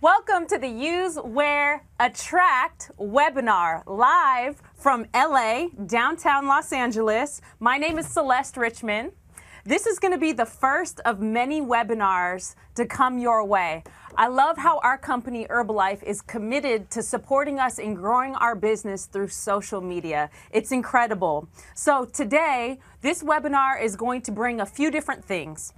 Welcome to the Use, Wear, Attract webinar, live from LA, downtown Los Angeles. My name is Celeste Richmond. This is going to be the first of many webinars to come your way. I love how our company, Herbalife, is committed to supporting us in growing our business through social media. It's incredible. So today, this webinar is going to bring a few different things.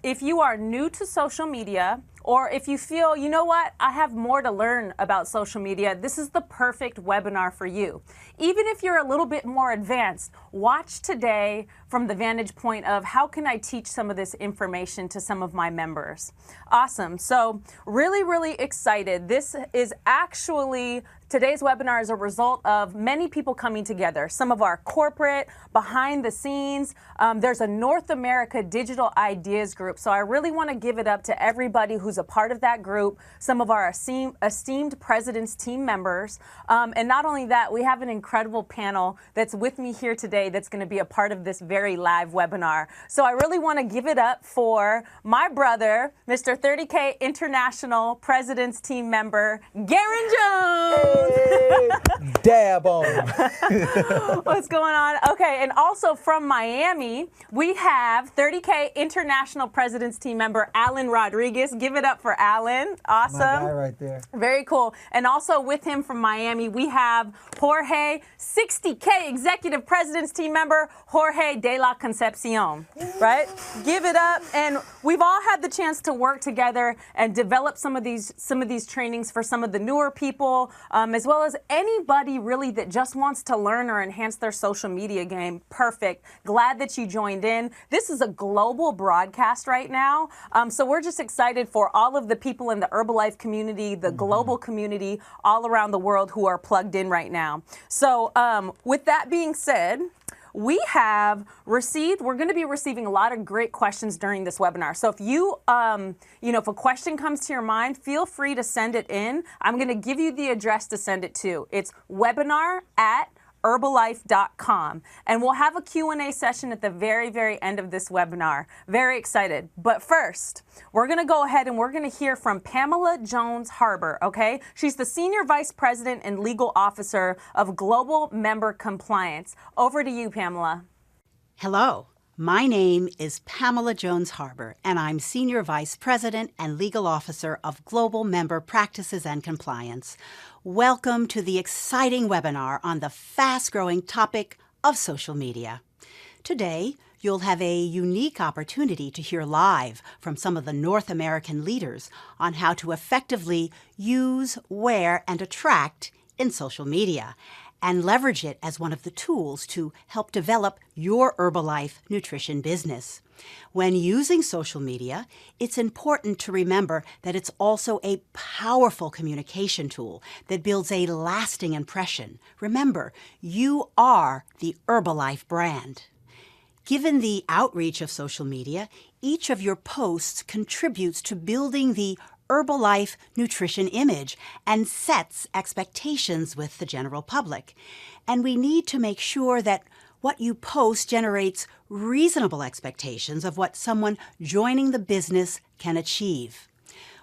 If you are new to social media, or if you feel, you know what, I have more to learn about social media, this is the perfect webinar for you. Even if you're a little bit more advanced, watch today from the vantage point of how can I teach some of this information to some of my members. Awesome. So really excited. This is actually, today's webinar is a result of many people coming together. Some of our corporate, behind the scenes. There's a North America Digital Ideas group. So I really want to give it up to everybody who's a part of that group, some of our esteemed President's team members. And not only that, we have an incredible panel that's with me here today that's going to be a part of this very live webinar. So I really want to give it up for my brother, Mr. 30K International President's team member, Garrain Jones. Hey, dab on. What's going on? Okay, and also from Miami, we have 30K International President's team member, Alan Rodriguez. Give it up for Alan. Awesome. My guy right there. Very cool. And also with him from Miami, we have Jorge, 60K Executive President's team member, Jorge de la Concepcion, right? Give it up. And we've all had the chance to work together and develop some of these trainings for some of the newer people, as well as anybody really that just wants to learn or enhance their social media game. Perfect. Glad that you joined in. This is a global broadcast right now. So we're just excited for all of the people in the Herbalife community, the global community all around the world who are plugged in right now. So with that being said, we're going to be receiving a lot of great questions during this webinar. So if you, if a question comes to your mind, feel free to send it in. I'm going to give you the address to send it to. It's webinar@herbalife.com. And we'll have a Q&A session at the very end of this webinar. Very excited. But first, we're going to go ahead and we're going to hear from Pamela Jones Harbor, okay? She's the Senior Vice President and Legal Officer of Global Member Compliance. Over to you, Pamela. Hello. My name is Pamela Jones Harbor, and I'm Senior Vice President and Legal Officer of Global Member Practices and Compliance. Welcome to the exciting webinar on the fast-growing topic of social media. Today, you'll have a unique opportunity to hear live from some of the North American leaders on how to effectively use, wear, and attract in social media, and leverage it as one of the tools to help develop your Herbalife nutrition business. When using social media, it's important to remember that it's also a powerful communication tool that builds a lasting impression. Remember, you are the Herbalife brand. Given the outreach of social media, each of your posts contributes to building the Herbalife nutrition image and sets expectations with the general public. And we need to make sure that what you post generates reasonable expectations of what someone joining the business can achieve.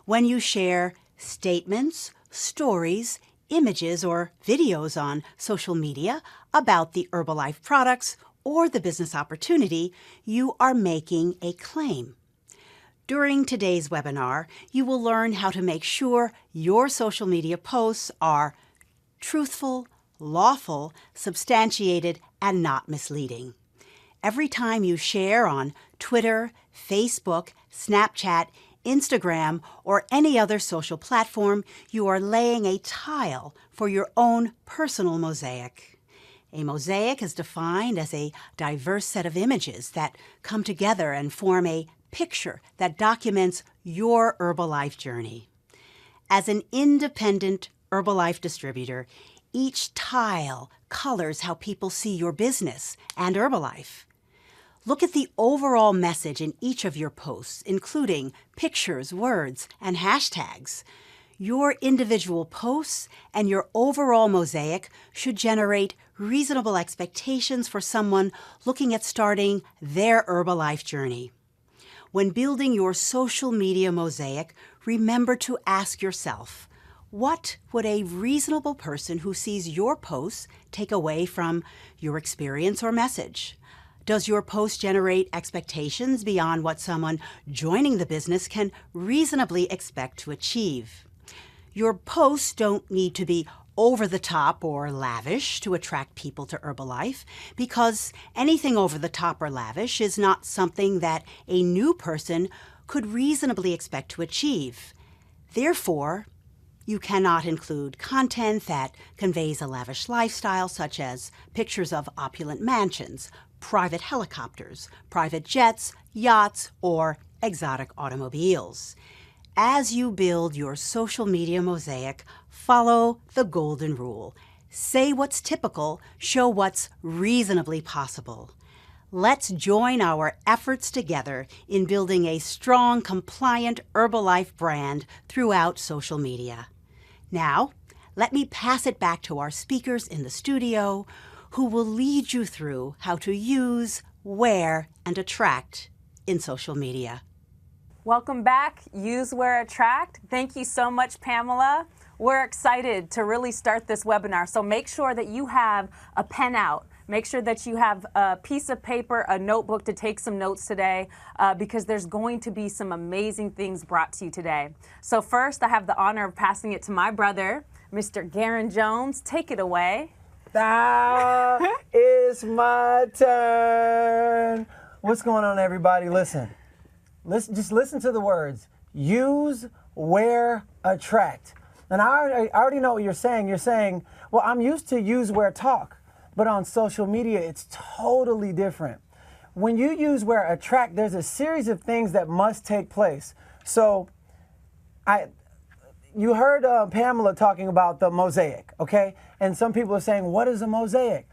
When you share statements, stories, images, or videos on social media about the Herbalife products or the business opportunity, you are making a claim. During today's webinar, you will learn how to make sure your social media posts are truthful, lawful, substantiated, and not misleading. Every time you share on Twitter, Facebook, Snapchat, Instagram, or any other social platform, you are laying a tile for your own personal mosaic. A mosaic is defined as a diverse set of images that come together and form a picture that documents your Herbalife journey. As an independent Herbalife distributor, each tile colors how people see your business and Herbalife. Look at the overall message in each of your posts, including pictures, words, and hashtags. Your individual posts and your overall mosaic should generate reasonable expectations for someone looking at starting their Herbalife journey. When building your social media mosaic, remember to ask yourself, what would a reasonable person who sees your posts take away from your experience or message? Does your post generate expectations beyond what someone joining the business can reasonably expect to achieve? Your posts don't need to be over the top or lavish to attract people to Herbalife, because anything over the top or lavish is not something that a new person could reasonably expect to achieve. Therefore, you cannot include content that conveys a lavish lifestyle, such as pictures of opulent mansions, private helicopters, private jets, yachts, or exotic automobiles. As you build your social media mosaic, follow the golden rule. Say what's typical, show what's reasonably possible. Let's join our efforts together in building a strong, compliant Herbalife brand throughout social media. Now, let me pass it back to our speakers in the studio, who will lead you through how to use, wear, and attract in social media. Welcome back, Use, Wear, Attract. Thank you so much, Pamela. We're excited to really start this webinar, so make sure that you have a pen out. Make sure that you have a piece of paper, a notebook to take some notes today, because there's going to be some amazing things brought to you today. So first, I have the honor of passing it to my brother, Mr. Garrain Jones. Take it away. Now it's my turn. What's going on, everybody? Listen, just listen to the words. Use, wear, attract. And I already know what you're saying. You're saying, well, I'm used to use, wear, talk. But on social media, it's totally different. When you use, wear, attract, there's a series of things that must take place. So you heard Pamela talking about the mosaic, okay? And some people are saying, what is a mosaic?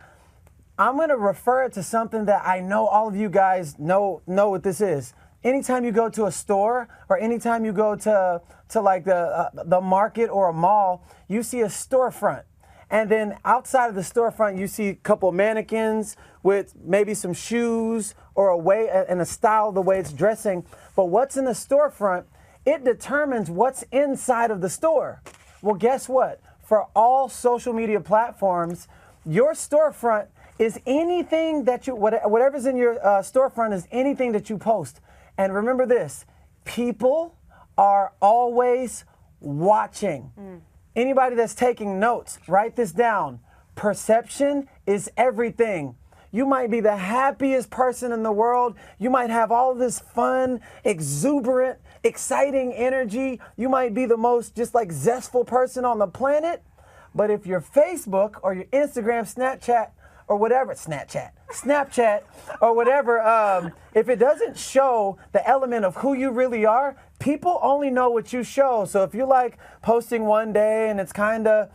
I'm going to refer it to something that I know all of you guys know what this is. Anytime you go to a store, or anytime you go to like the market or a mall, you see a storefront. And then outside of the storefront, you see a couple mannequins with maybe some shoes or a way and a style of the way it's dressing. But what's in the storefront, it determines what's inside of the store. Well, guess what? For all social media platforms, your storefront is anything that whatever's in your storefront is anything that you post. And remember this, people are always watching. Anybody that's taking notes, write this down. Perception is everything. You might be the happiest person in the world. You might have all this fun, exuberant, exciting energy. You might be the most just like zestful person on the planet. But if your Facebook or your Instagram, Snapchat or whatever, Snapchat or whatever, if it doesn't show the element of who you really are, people only know what you show. So if you like posting one day and it's kind of,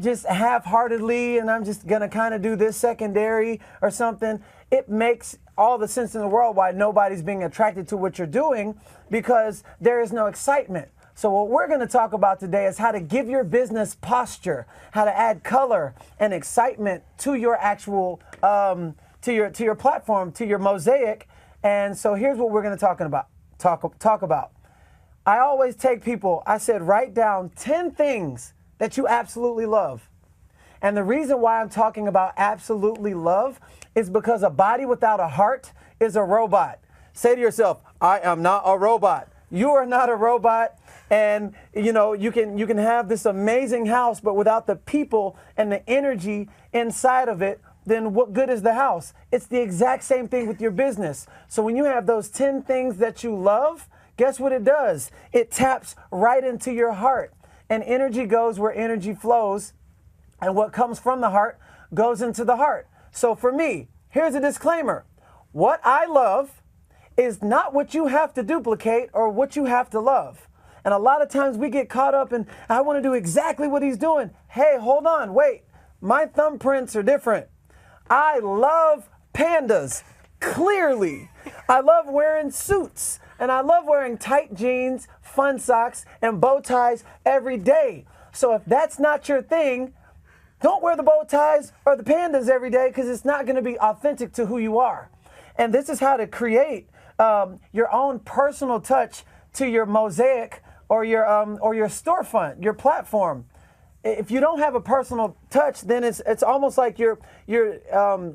just half-heartedly, and I'm just going to kind of do this secondary or something, it makes all the sense in the world why nobody's being attracted to what you're doing, because there is no excitement. So what we're going to talk about today is how to give your business posture, how to add color and excitement to your actual, to your platform, to your mosaic. And so here's what we're going to talk about. I always take people, I said, write down 10 things that you absolutely love. And the reason why I'm talking about absolutely love is because a body without a heart is a robot. Say to yourself, I am not a robot. You are not a robot. And you can have this amazing house, but without the people and the energy inside of it, then what good is the house? It's the exact same thing with your business. So when you have those 10 things that you love, guess what it does? It taps right into your heart. And energy goes where energy flows, and what comes from the heart goes into the heart. So for me, here's a disclaimer. What I love is not what you have to duplicate or what you have to love. And a lot of times we get caught up in, I want to do exactly what he's doing. Hey, hold on, wait. My thumbprints are different. I love pandas, clearly. I love wearing suits, and I love wearing tight jeans, fun socks, and bow ties every day. So if that's not your thing, don't wear the bow ties or the pandas every day, because it's not going to be authentic to who you are. And this is how to create your own personal touch to your mosaic or your storefront, your platform. If you don't have a personal touch, then it's almost like you're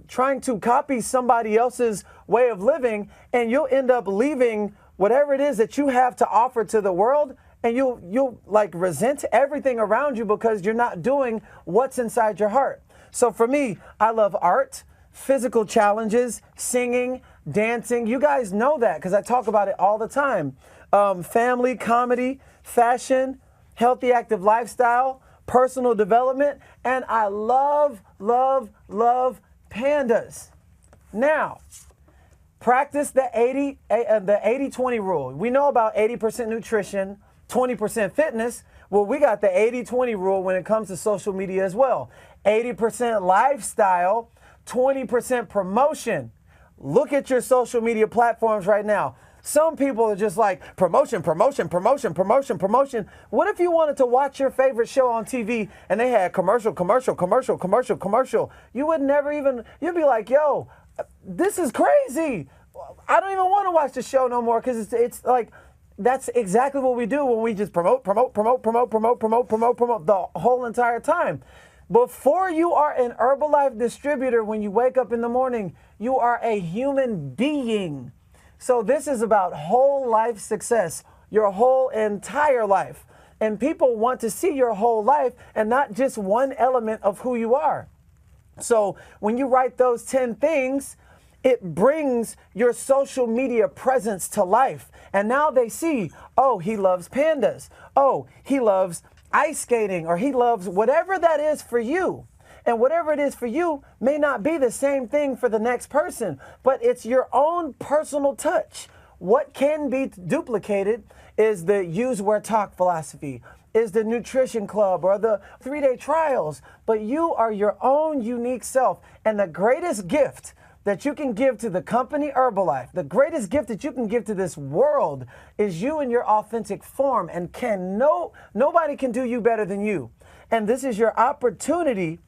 trying to copy somebody else's way of living, and you'll end up leaving whatever it is that you have to offer to the world, and you'll like resent everything around you because you're not doing what's inside your heart. So for me, I love art, physical challenges, singing, dancing. You guys know that because I talk about it all the time. Family, comedy, fashion, healthy, active lifestyle, personal development, and I love, love, love pandas. Now, practice the 80-20 rule. We know about 80% nutrition, 20% fitness. Well, we got the 80-20 rule when it comes to social media as well. 80% lifestyle, 20% promotion. Look at your social media platforms right now. Some people are just like promotion, promotion, promotion, promotion, promotion. What if you wanted to watch your favorite show on TV and they had commercial, commercial, commercial, commercial, commercial? You would never even, you'd be like, yo, this is crazy. I don't even want to watch the show no more because it's like, that's exactly what we do when we just promote the whole entire time. Before you are an Herbalife distributor, when you wake up in the morning, you are a human being. So this is about whole life success, your whole entire life. And people want to see your whole life and not just one element of who you are. So when you write those 10 things, it brings your social media presence to life. And now they see, oh, he loves pandas. Oh, he loves ice skating, or he loves whatever that is for you. And whatever it is for you may not be the same thing for the next person, but it's your own personal touch. What can be duplicated is the use, wear, talk philosophy, is the nutrition club or the 3-day trials, but you are your own unique self. And the greatest gift that you can give to the company Herbalife, the greatest gift that you can give to this world is you in your authentic form, and nobody can do you better than you. And this is your opportunity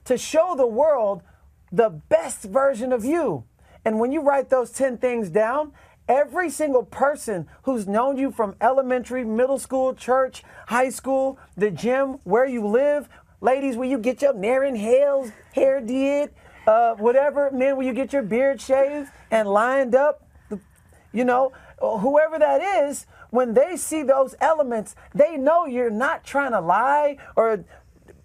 to show the world the best version of you. And when you write those 10 things down, every single person who's known you from elementary, middle school, church, high school, the gym, where you live, ladies, where you get your Naren Hales hair did, whatever, men, where you get your beard shaved and lined up, you know, whoever that is, when they see those elements, they know you're not trying to lie or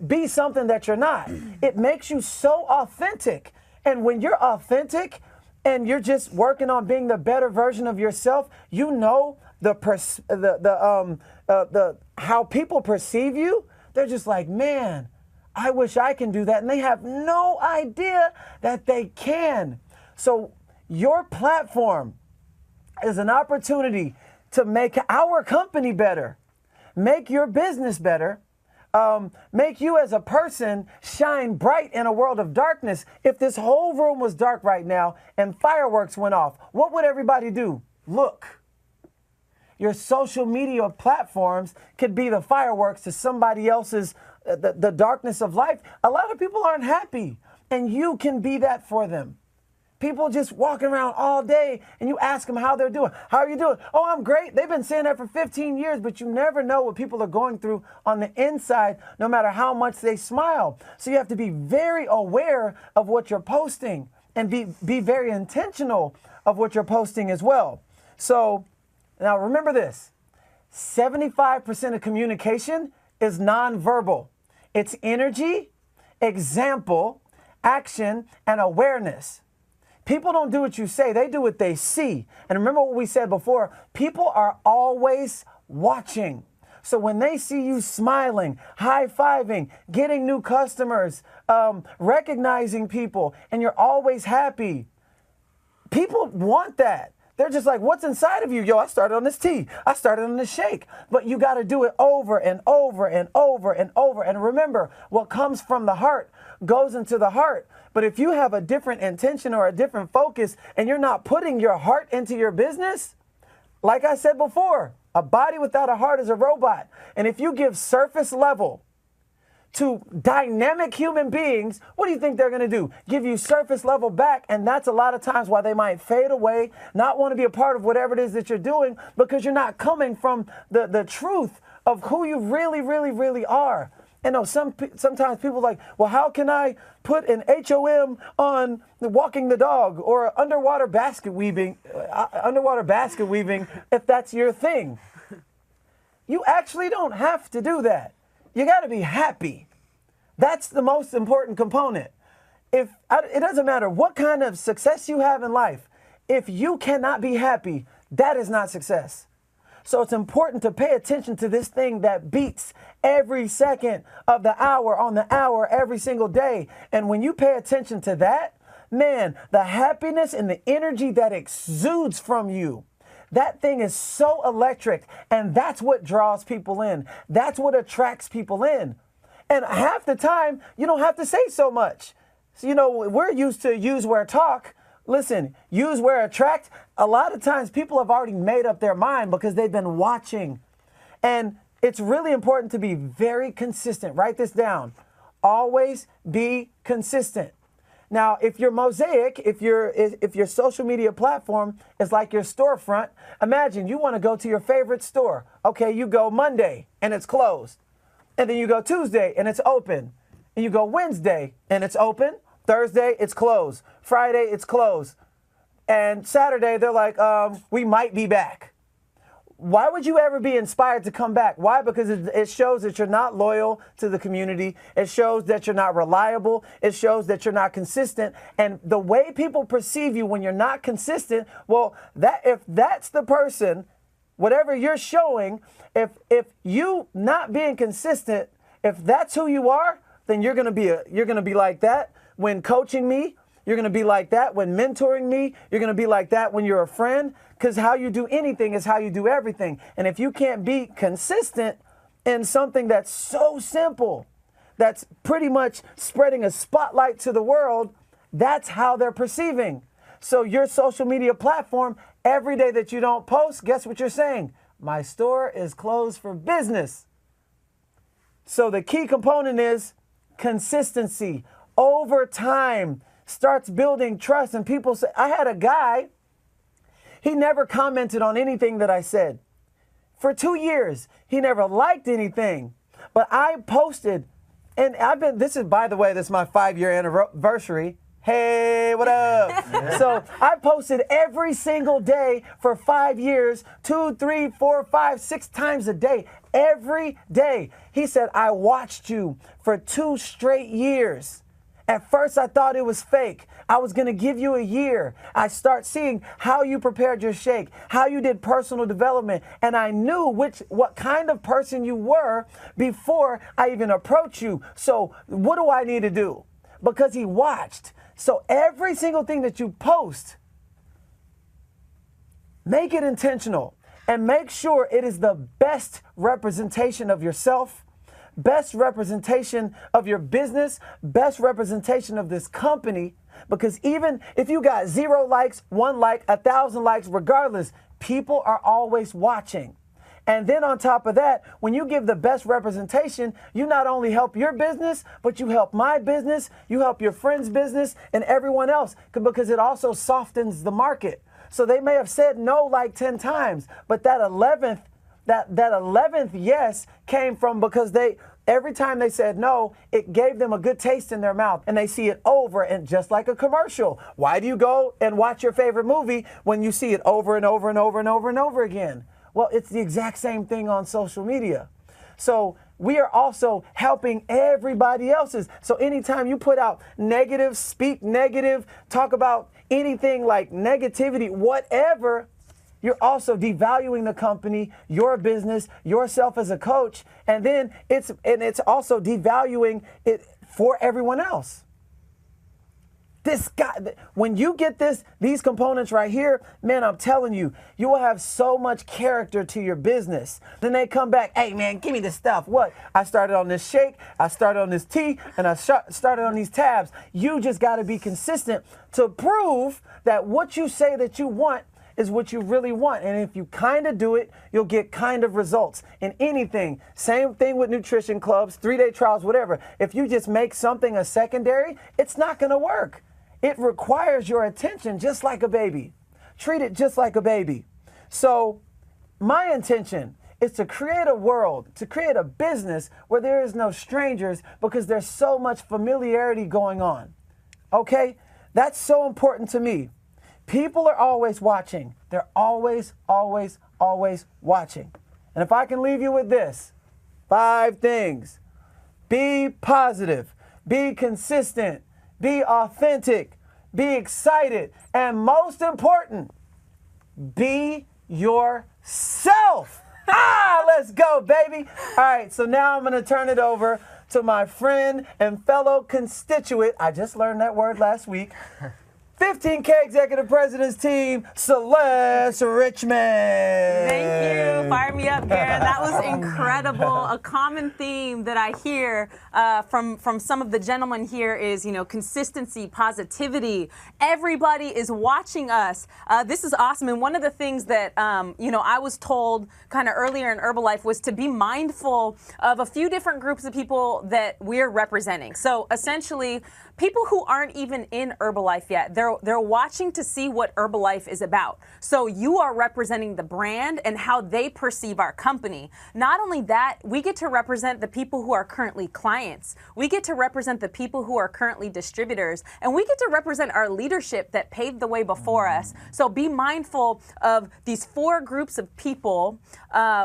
be something that you're not. It makes you so authentic. And when you're authentic and you're just working on being the better version of yourself, you know how people perceive you. They're just like, man, I wish I can do that. And they have no idea that they can. So your platform is an opportunity to make our company better, make your business better, make you as a person shine bright in a world of darkness. If this whole room was dark right now and fireworks went off, what would everybody do? Look. Your social media platforms could be the fireworks to somebody else's, the darkness of life. A lot of people aren't happy, and you can be that for them. People just walking around all day, and you ask them how they're doing. How are you doing? Oh, I'm great. They've been saying that for 15 years, but you never know what people are going through on the inside, no matter how much they smile. So you have to be very aware of what you're posting and be very intentional of what you're posting as well. So now remember this, 75% of communication is nonverbal. It's energy, example, action, and awareness. People don't do what you say, they do what they see. And remember what we said before, people are always watching. So when they see you smiling, high-fiving, getting new customers, recognizing people, and you're always happy, people want that. They're just like, what's inside of you? Yo, I started on this tea. I started on this shake. But you got to do it over and over and over and over. And remember, what comes from the heart goes into the heart. But if you have a different intention or a different focus and you're not putting your heart into your business, like I said before, a body without a heart is a robot. And if you give surface level to dynamic human beings, what do you think they're going to do? Give you surface level back, and that's a lot of times why they might fade away, not want to be a part of whatever it is that you're doing, because you're not coming from the truth of who you really, really, really are. And sometimes people are like, well, how can I put an HOM on walking the dog or underwater basket weaving if that's your thing? You actually don't have to do that. You got to be happy. That's the most important component. It doesn't matter what kind of success you have in life. If you cannot be happy, that is not success. So it's important to pay attention to this thing that beats every second of the hour on the hour every single day. And when you pay attention to that, man, the happiness and the energy that exudes from you, that thing is so electric, and that's what draws people in. That's what attracts people in. And half the time, you don't have to say so much. So, we're used to use, where, talk. Listen, use, where, attract. A lot of times people have already made up their mind because they've been watching. And it's really important to be very consistent. Write this down. Always be consistent. Now, if your mosaic, if your social media platform is like your storefront, imagine you want to go to your favorite store. Okay, you go Monday and it's closed. And then you go Tuesday and it's open. And you go Wednesday and it's open. Thursday, it's closed. Friday, it's closed. And Saturday, they're like, we might be back. Why would you ever be inspired to come back? Why? Because it shows that you're not loyal to the community. It shows that you're not reliable. It shows that you're not consistent. And the way people perceive you when you're not consistent, well, if that's the person, whatever you're showing, if you not being consistent, if that's who you are, then you're gonna be like that when coaching me. You're going to be like that when mentoring me. You're going to be like that when you're a friend, because how you do anything is how you do everything. And if you can't be consistent in something that's so simple, that's pretty much spreading a spotlight to the world, that's how they're perceiving. So your social media platform, every day that you don't post, guess what you're saying? My store is closed for business. So the key component is consistency. Over time, starts building trust. And people say, I had a guy, he never commented on anything that I said. For 2 years, he never liked anything. But I posted, and this is my 5-year anniversary. Hey, what up? Yeah. So I posted every single day for 5 years, 2, 3, 4, 5, 6 times a day, every day. He said, I watched you for 2 straight years. At first, I thought it was fake. I was going to give you a year. I start seeing how you prepared your shake, how you did personal development, and I knew what kind of person you were before I even approached you. So what do I need to do? Because he watched. So every single thing that you post, make it intentional and make sure it is the best representation of yourself, best representation of your business, best representation of this company. Because even if you got 0 likes, 1 like, 1,000 likes, regardless, people are always watching. And then on top of that, when you give the best representation, you not only help your business, but you help my business, you help your friend's business, and everyone else, because it also softens the market. So they may have said no like 10 times, but that 11th yes came from because every time they said no, it gave them a good taste in their mouth, and they see it over, and just like a commercial. Why do you go and watch your favorite movie when you see it over and over and over and over and over again? Well, it's the exact same thing on social media. So we are also helping everybody else's. So anytime you put out negative, speak negative, talk about anything like negativity, whatever, you're also devaluing the company, your business, yourself as a coach, and then it's also devaluing it for everyone else. This guy, when you get these components right here, man, I'm telling you, you will have so much character to your business. Then they come back, hey man, give me the stuff. What? I started on this shake, I started on this tea, and I started on these tabs. You just got to be consistent to prove that what you say that you want is what you really want. And if you kind of do it, you'll get kind of results in anything. Same thing with nutrition clubs, 3-day trials, whatever. If you just make something a secondary, it's not going to work. It requires your attention just like a baby. Treat it just like a baby. So my intention is to create a world, to create a business where there is no strangers because there's so much familiarity going on. Okay? That's so important to me. People are always watching. They're always, always, always watching. And if I can leave you with this, 5 things. Be positive. Be consistent. Be authentic. Be excited. And most important, be yourself. Let's go, baby. All right, so now I'm going to turn it over to my friend and fellow constituent. I just learned that word last week. 15K Executive President's team, Celeste Richmond. Thank you. Fire me up, Garrain. That was incredible. A common theme that I hear from some of the gentlemen here is, consistency, positivity. Everybody is watching us. This is awesome. And one of the things that, I was told kind of earlier in Herbalife was to be mindful of a few different groups of people that we're representing. So essentially, people who aren't even in Herbalife yet, they're watching to see what Herbalife is about. So you are representing the brand and how they perceive our company. Not only that, we get to represent the people who are currently clients. We get to represent the people who are currently distributors. And we get to represent our leadership that paved the way before us. So be mindful of these 4 groups of people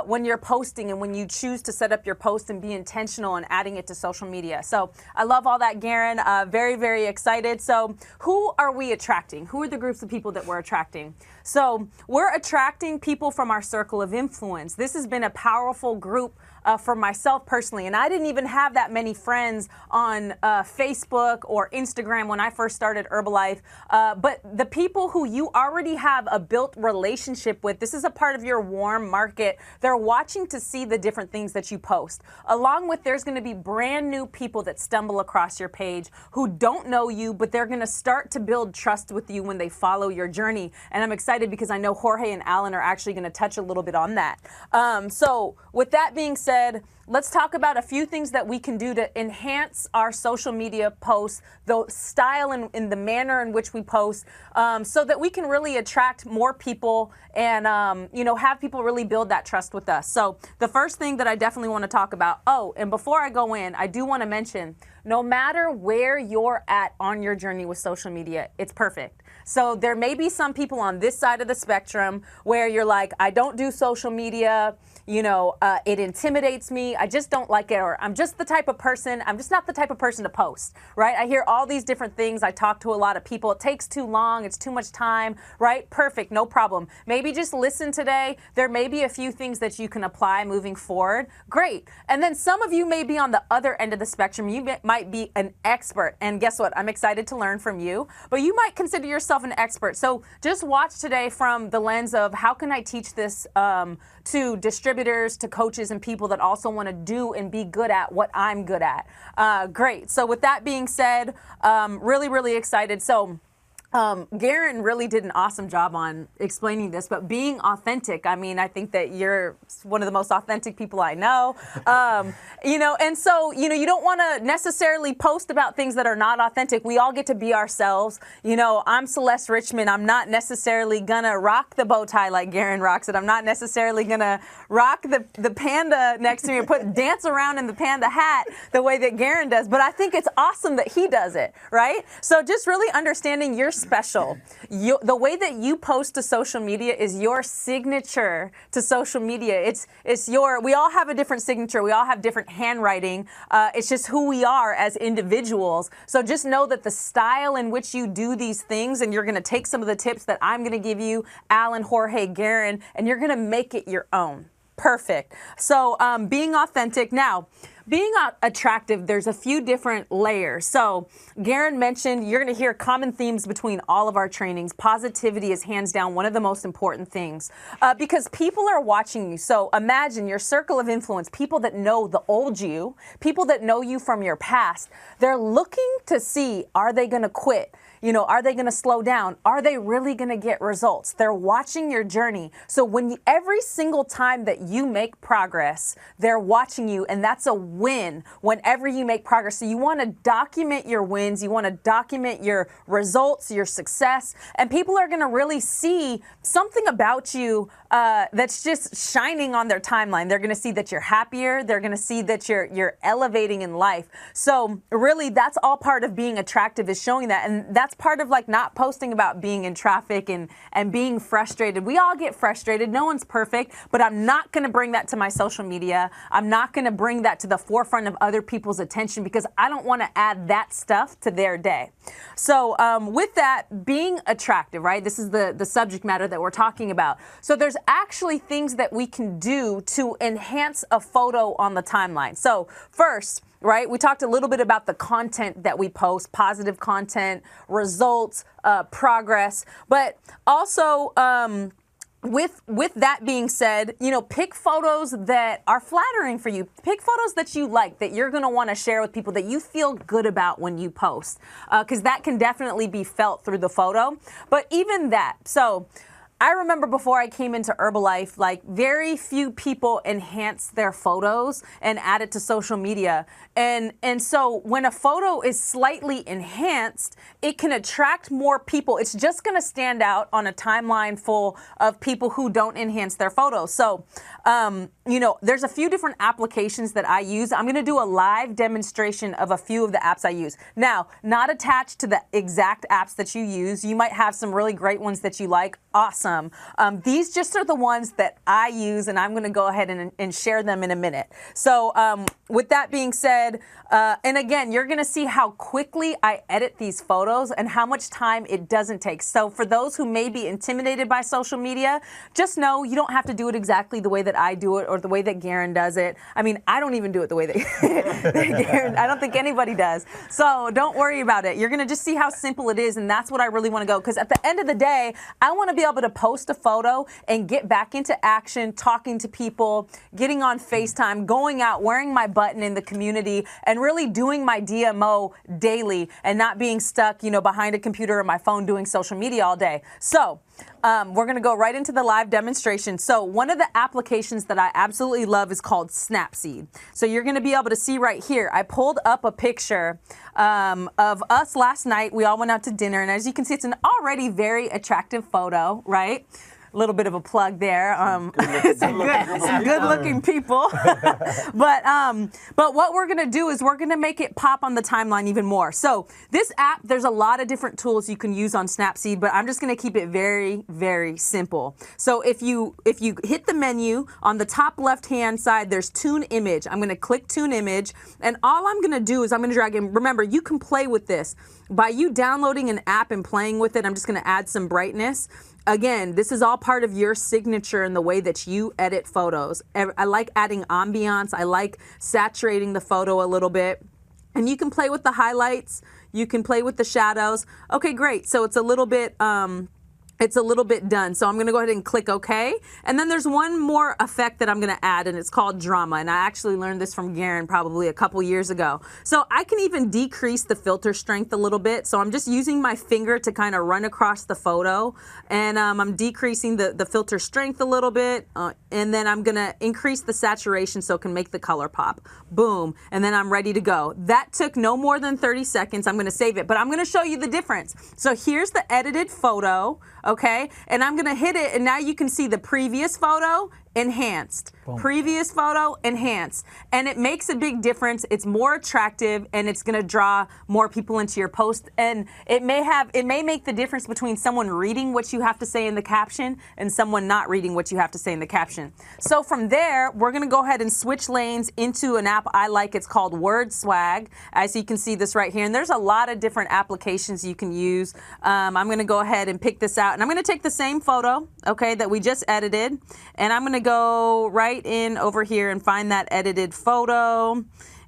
when you're posting and when you choose to set up your post and be intentional in adding it to social media. So I love all that, Garrain. Very, very excited. So who are we attracting? Who are the groups of people that we're attracting? So we're attracting people from our circle of influence. This has been a powerful group for myself personally. And I didn't even have that many friends on Facebook or Instagram when I first started Herbalife. But the people who you already have a built relationship with, this is a part of your warm market. They're watching to see the different things that you post. Along with, there's going to be brand new people that stumble across your page who don't know you, but they're going to start to build trust with you when they follow your journey. And I'm excited because I know Jorge and Alan are actually going to touch a little bit on that. So with that being said, let's talk about a few things that we can do to enhance our social media posts, the style and in the manner in which we post, so that we can really attract more people and, have people really build that trust with us. So the first thing that I definitely want to talk about, and before I go in, I do want to mention, no matter where you're at on your journey with social media, it's perfect. So there may be some people on this side of the spectrum where you're like, I don't do social media, it intimidates me, I just don't like it, or I'm just not the type of person to post, right? I hear all these different things. I talk to a lot of people. It takes too long. It's too much time, right? Perfect, no problem. Maybe just listen today. There may be a few things that you can apply moving forward. Great. And then some of you may be on the other end of the spectrum. You might be an expert. And guess what? I'm excited to learn from you. But you might consider yourself an expert. So just watch today from the lens of how can I teach this to distributors, to coaches, and people that also want to do and be good at what I'm good at. Great. So with that being said, really, really excited. So Garrain really did an awesome job on explaining this, but being authentic, I think that you're one of the most authentic people I know, and so, you don't want to necessarily post about things that are not authentic. We all get to be ourselves. I'm Celeste Richmond. I'm not necessarily gonna rock the bow tie like Garrain rocks it. I'm not necessarily gonna rock the panda next to me or dance around in the panda hat the way that Garrain does, but I think it's awesome that he does it, right? So just really understanding you're special. The way that you post to social media is your signature to social media. We all have a different signature. We all have different handwriting. It's just who we are as individuals. So just know that the style in which you do these things, and you're going to take some of the tips that I'm going to give you, Alan, Jorge, Garrain, and you're going to make it your own. Perfect. So being authentic. Now, being attractive, there's a few different layers. So Garrain mentioned, you're going to hear common themes between all of our trainings. Positivity is hands down one of the most important things because people are watching you. So imagine your circle of influence, people that know the old you, people that know you from your past. They're looking to see, are they going to quit? are they going to slow down? Are they really going to get results? They're watching your journey. So every single time that you make progress, they're watching you, and that's a win whenever you make progress. So you want to document your wins. You want to document your results, your success, and people are going to really see something about you that's just shining on their timeline. They're going to see that you're happier. They're going to see that you're elevating in life. So really, that's all part of being attractive, is showing that. And that's part of like not posting about being in traffic and being frustrated. We all get frustrated. No one's perfect, but I'm not going to bring that to my social media. I'm not going to bring that to the forefront of other people's attention, because I don't want to add that stuff to their day. So with that, being attractive, right? This is the subject matter that we're talking about. So there's actually things that we can do to enhance a photo on the timeline. So first, right, we talked a little bit about the content that we post, positive content, results, progress, but also with that being said, pick photos that are flattering for you. Pick photos that you like, that you're going to want to share with people, that you feel good about when you post, because that can definitely be felt through the photo. But even that, so I remember before I came into Herbalife, like very few people enhance their photos and add it to social media. And so when a photo is slightly enhanced, it can attract more people. It's just going to stand out on a timeline full of people who don't enhance their photos. So, there's a few different applications that I use. I'm going to do a live demonstration of a few of the apps I use. Now, not attached to the exact apps that you use. You might have some really great ones that you like. Awesome. These just are the ones that I use, and I'm going to go ahead and share them in a minute. So with that being said, and again, you're going to see how quickly I edit these photos and how much time it doesn't take. So for those who may be intimidated by social media, just know you don't have to do it exactly the way that I do it or the way that Garrain does it. I mean, I don't even do it the way that Garrain, I don't think anybody does. So don't worry about it. You're going to just see how simple it is, and that's what I really want to go. Because at the end of the day, I want to be able to post a photo and get back into action, talking to people, getting on FaceTime, going out, wearing my button in the community, and really doing my DMO daily and not being stuck, behind a computer or my phone doing social media all day. So we're going to go right into the live demonstration. So one of the applications that I absolutely love is called Snapseed. So you're going to be able to see right here, I pulled up a picture of us last night. We all went out to dinner, and as you can see, it's an already very attractive photo, right? A little bit of a plug there. Some good-looking people. But what we're going to do is we're going to make it pop on the timeline even more. So this app, there's a lot of different tools you can use on Snapseed, but I'm just going to keep it very, very simple. So if you hit the menu on the top left-hand side, there's Tune Image. I'm going to click Tune Image, and all I'm going to do is I'm going to drag in. Remember, you can play with this. By you downloading an app and playing with it, I'm just going to add some brightness. Again, this is all part of your signature in the way that you edit photos. I like adding ambiance. I like saturating the photo a little bit. And you can play with the highlights. You can play with the shadows. Okay, great. So it's a little bit done. So I'm going to go ahead and click OK. And then there's one more effect that I'm going to add, and it's called drama. And I actually learned this from Garrain probably a couple years ago. So I can even decrease the filter strength a little bit. So I'm just using my finger to kind of run across the photo. And I'm decreasing the filter strength a little bit. And then I'm going to increase the saturation so it can make the color pop. Boom. And then I'm ready to go. That took no more than 30 seconds. I'm going to save it. But I'm going to show you the difference. So here's the edited photo. Okay, and I'm gonna hit it, and now you can see the previous photo enhanced. Boom. Previous photo enhanced, and it makes a big difference. It's more attractive, and it's going to draw more people into your post, and it may make the difference between someone reading what you have to say in the caption and someone not reading what you have to say in the caption. So from there, we're going to go ahead and switch lanes into an app I like. It's called Word Swag. As you can see this right here, and there's a lot of different applications you can use. I'm going to go ahead and pick this out, and I'm going to take the same photo, okay, that we just edited, and I'm going to go right in over here and find that edited photo.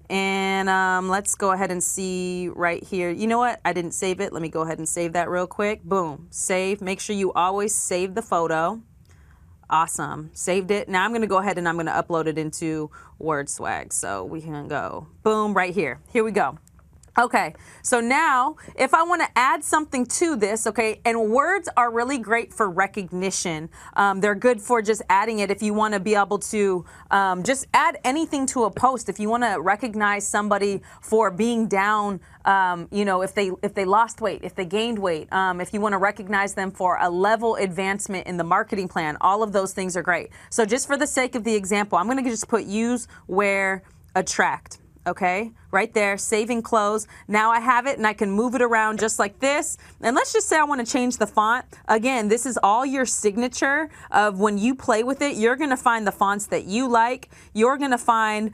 And let's go ahead and see right here. You know what? I didn't save it. Let me go ahead and save that real quick. Boom. Save. Make sure you always save the photo. Awesome. Saved it. Now I'm going to go ahead and I'm going to upload it into Word Swag. So we can go boom right here. Here we go. Okay, so now if I want to add something to this, okay, and words are really great for recognition. They're good for just adding it if you want to be able to just add anything to a post. If you want to recognize somebody for being down, if they lost weight, if they gained weight, if you want to recognize them for a level advancement in the marketing plan, all of those things are great. So just for the sake of the example, I'm going to just put use, wear, attract. Okay, right there, saving clothes. Now I have it and I can move it around just like this. And let's just say I want to change the font. Again, this is all your signature of when you play with it. You're going to find the fonts that you like. You're going to find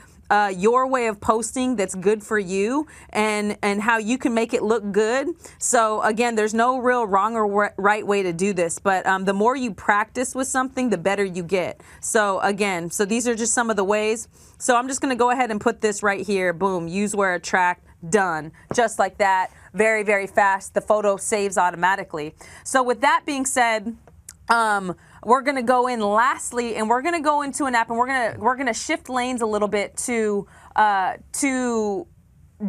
your way of posting that's good for you and how you can make it look good. So again, there's no real wrong or right way to do this, but the more you practice with something, the better you get. So again, so these are just some of the ways. So I'm just going to go ahead and put this right here. Boom, use, wear, attract, done. Just like that. Very, very fast. The photo saves automatically. So with that being said, we're going to go in lastly, and we're going to go into an app, and we're going to shift lanes a little bit to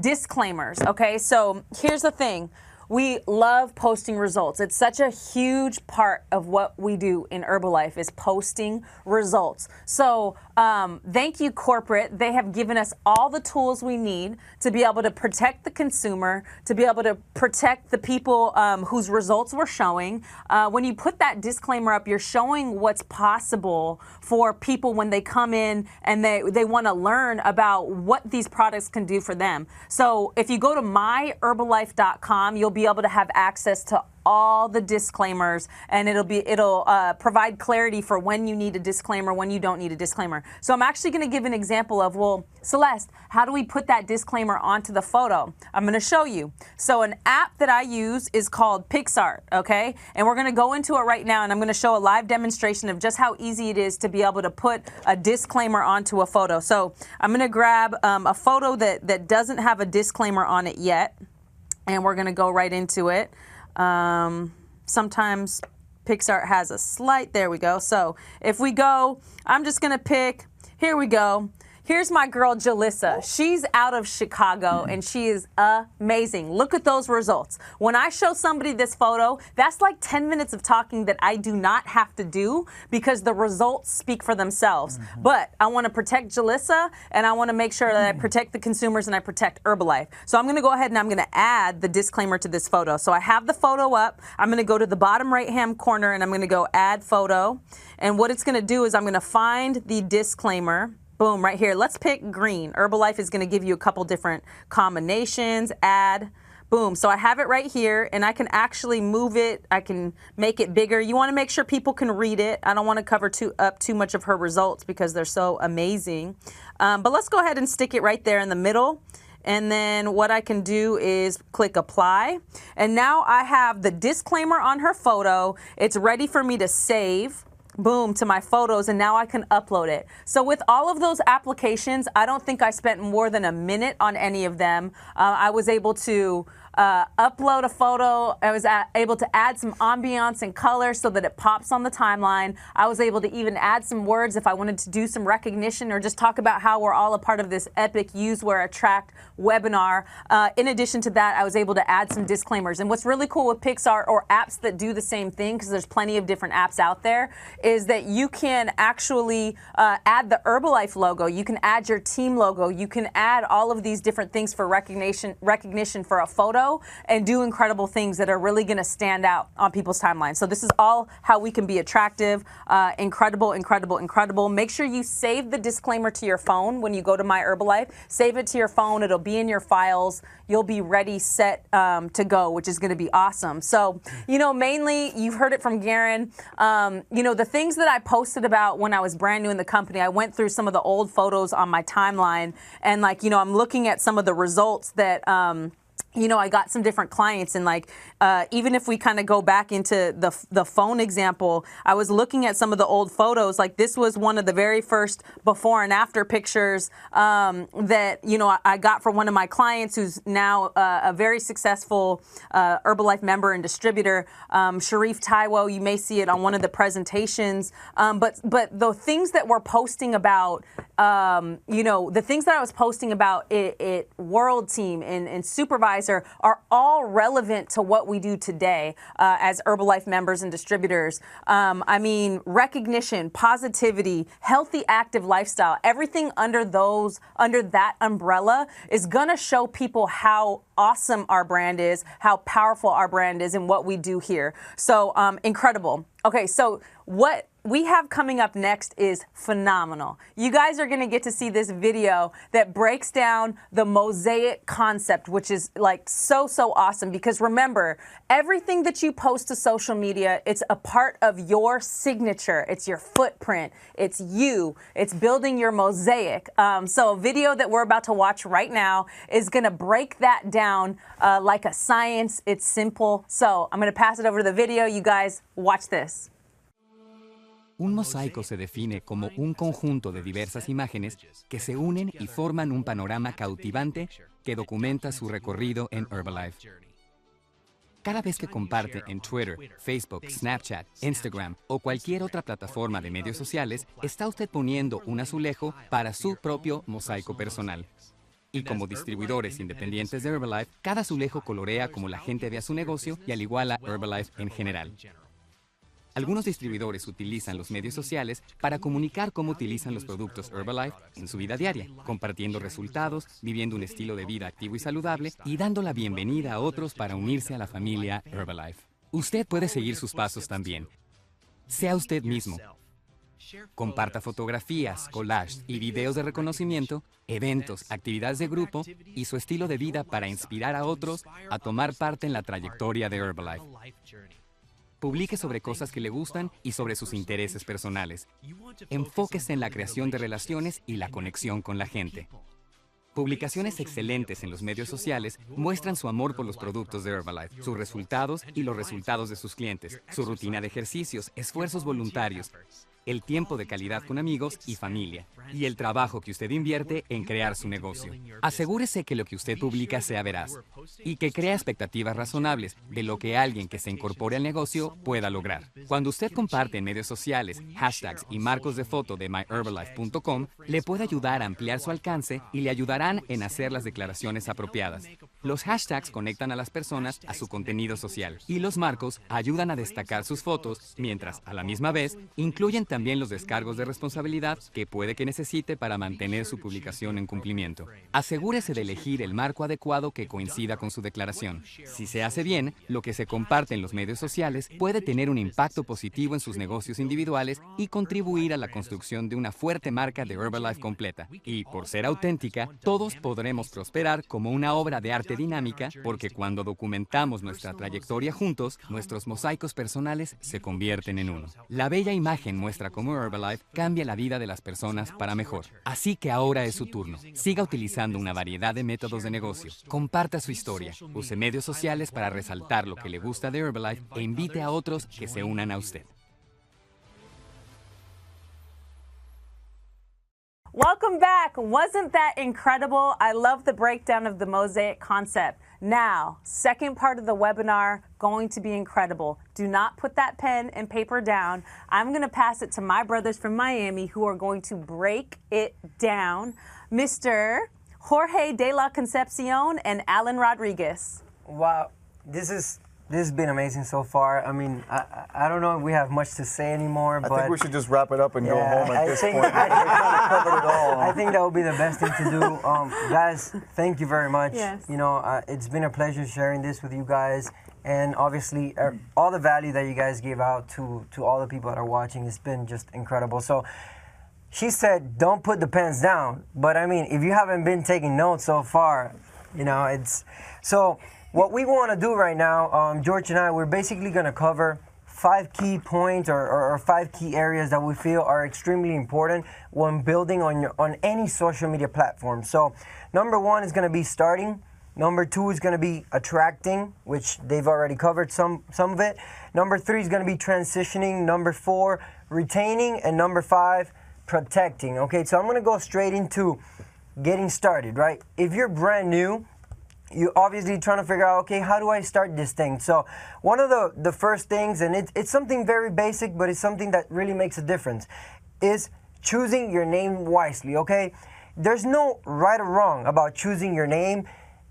disclaimers. Okay, so here's the thing. We love posting results. It's such a huge part of what we do in Herbalife is posting results. So thank you, corporate. They have given us all the tools we need to be able to protect the consumer, to be able to protect the people whose results we're showing. When you put that disclaimer up, you're showing what's possible for people when they come in and they want to learn about what these products can do for them. So if you go to myherbalife.com, you'll be able to have access to all the disclaimers, and it'll provide clarity for when you need a disclaimer, when you don't need a disclaimer. So I'm actually going to give an example of, well, Celeste, how do we put that disclaimer onto the photo? I'm going to show you. So an app that I use is called PicsArt, okay? And we're going to go into it right now, and I'm going to show a live demonstration of just how easy it is to be able to put a disclaimer onto a photo. So I'm going to grab a photo that doesn't have a disclaimer on it yet, and we're going to go right into it. Sometimes PicsArt has a slight, there we go. So if we go, I'm just going to pick, here we go. Here's my girl, Jalissa. She's out of Chicago, and she is amazing. Look at those results. When I show somebody this photo, that's like 10 minutes of talking that I do not have to do because the results speak for themselves. But I want to protect Jalissa, and I want to make sure that I protect the consumers and I protect Herbalife. So I'm going to go ahead and I'm going to add the disclaimer to this photo. So I have the photo up. I'm going to go to the bottom right-hand corner, and I'm going to go add photo. And what it's going to do is I'm going to find the disclaimer. Boom, right here. Let's pick green. Herbalife is going to give you a couple different combinations. Add. Boom. So I have it right here, and I can actually move it. I can make it bigger. You want to make sure people can read it. I don't want to cover up too much of her results because they're so amazing. But let's go ahead and stick it right there in the middle. And then what I can do is click apply. And now I have the disclaimer on her photo. It's ready for me to save. Boom, to my photos, and now I can upload it. So with all of those applications, I don't think I spent more than a minute on any of them. I was able to upload a photo. I was able to add some ambiance and color so that it pops on the timeline. I was able to even add some words if I wanted to do some recognition or just talk about how we're all a part of this epic Use, Wear, Attract webinar. In addition to that, I was able to add some disclaimers. And what's really cool with PicsArt or apps that do the same thing, because there's plenty of different apps out there, is that you can actually add the Herbalife logo. You can add your team logo. You can add all of these different things for recognition for a photo and do incredible things that are really going to stand out on people's timelines. So this is all how we can be attractive, incredible, incredible, incredible. Make sure you save the disclaimer to your phone when you go to My Herbalife. Save it to your phone. It'll be in your files. You'll be ready, set to go, which is going to be awesome. So, mainly you've heard it from Garrain. The things that I posted about when I was brand new in the company, I went through some of the old photos on my timeline, and I'm looking at some of the results that I got some different clients, and even if we kind of go back into the phone example, I was looking at some of the old photos. Like this was one of the very first before and after pictures that, I got from one of my clients who's now a very successful Herbalife member and distributor, Sharif Taiwo. You may see it on one of the presentations. But the things that we're posting about you know, the things that I was posting about it World Team and Supervisor are all relevant to what we do today as Herbalife members and distributors. I mean, recognition, positivity, healthy, active lifestyle, everything under that umbrella is going to show people how awesome our brand is, how powerful our brand is, and what we do here. So incredible. Okay, so what we have coming up next is phenomenal. You guys are going to get to see this video that breaks down the mosaic concept, which is like so awesome, because remember, everything that you post to social media, it's a part of your signature. It's your footprint. It's you. It's building your mosaic. So a video that we're about to watch right now is going to break that down like a science. It's simple. So I'm going to pass it over to the video. You guys watch this. Un mosaico se define como un conjunto de diversas imágenes que se unen y forman un panorama cautivante que documenta su recorrido en Herbalife. Cada vez que comparte en Twitter, Facebook, Snapchat, Instagram o cualquier otra plataforma de medios sociales, está usted poniendo un azulejo para su propio mosaico personal. Y como distribuidores independientes de Herbalife, cada azulejo colorea como la gente ve a su negocio y al igual a Herbalife en general. Algunos distribuidores utilizan los medios sociales para comunicar cómo utilizan los productos Herbalife en su vida diaria, compartiendo resultados, viviendo un estilo de vida activo y saludable y dando la bienvenida a otros para unirse a la familia Herbalife. Usted puede seguir sus pasos también. Sea usted mismo. Comparta fotografías, collages y videos de reconocimiento, eventos, actividades de grupo y su estilo de vida para inspirar a otros a tomar parte en la trayectoria de Herbalife. Publique sobre cosas que le gustan y sobre sus intereses personales. Enfóquese en la creación de relaciones y la conexión con la gente. Publicaciones excelentes en los medios sociales muestran su amor por los productos de Herbalife, sus resultados y los resultados de sus clientes, su rutina de ejercicios, esfuerzos voluntarios, el tiempo de calidad con amigos y familia, y el trabajo que usted invierte en crear su negocio. Asegúrese que lo que usted publica sea veraz y que crea expectativas razonables de lo que alguien que se incorpore al negocio pueda lograr. Cuando usted comparte en medios sociales, hashtags y marcos de foto de myherbalife.com, le puede ayudar a ampliar su alcance y le ayudarán en hacer las declaraciones apropiadas. Los hashtags conectan a las personas a su contenido social y los marcos ayudan a destacar sus fotos, mientras a la misma vez incluyen también los descargos de responsabilidad que puede que necesite para mantener su publicación en cumplimiento. Asegúrese de elegir el marco adecuado que coincida con su declaración. Si se hace bien, lo que se comparte en los medios sociales puede tener un impacto positivo en sus negocios individuales y contribuir a la construcción de una fuerte marca de Herbalife completa. Y por ser auténtica, todos podremos prosperar como una obra de arte dinámica, porque cuando documentamos nuestra trayectoria juntos, nuestros mosaicos personales se convierten en uno. La bella imagen muestra cómo Herbalife cambia la vida de las personas para mejor. Así que ahora es su turno. Siga utilizando una variedad de métodos de negocio. Comparta su historia. Use medios sociales para resaltar lo que le gusta de Herbalife e invite a otros que se unan a usted. Welcome back. Wasn't that incredible? I love the breakdown of the mosaic concept. Now, second part of the webinar, going to be incredible. Do not put that pen and paper down. I'm going to pass it to my brothers from Miami who are going to break it down. Mr. Jorge de la Concepcion and Alan Rodriguez. Wow, this has been amazing so far. I mean, I don't know if we have much to say anymore, but I think we should just wrap it up and go home at this point. I think that would be the best thing to do. Guys, thank you very much. Yes. You know, it's been a pleasure sharing this with you guys, and obviously all the value that you guys gave out to all the people that are watching has been just incredible. So she said, don't put the pens down, but I mean, if you haven't been taking notes so far, you know, it's so. What we want to do right now, George and I, we're basically going to cover 5 key points or 5 key areas that we feel are extremely important when building on any social media platform. So number 1 is going to be starting. Number 2 is going to be attracting, which they've already covered some of it. Number 3 is going to be transitioning. Number 4, retaining. And number 5, protecting. Okay, so I'm going to go straight into getting started, right? If you're brand new, you're obviously trying to figure out, okay, how do I start this thing? So one of the first things, and it's something very basic, but it's something that really makes a difference, is choosing your name wisely, okay? There's no right or wrong about choosing your name.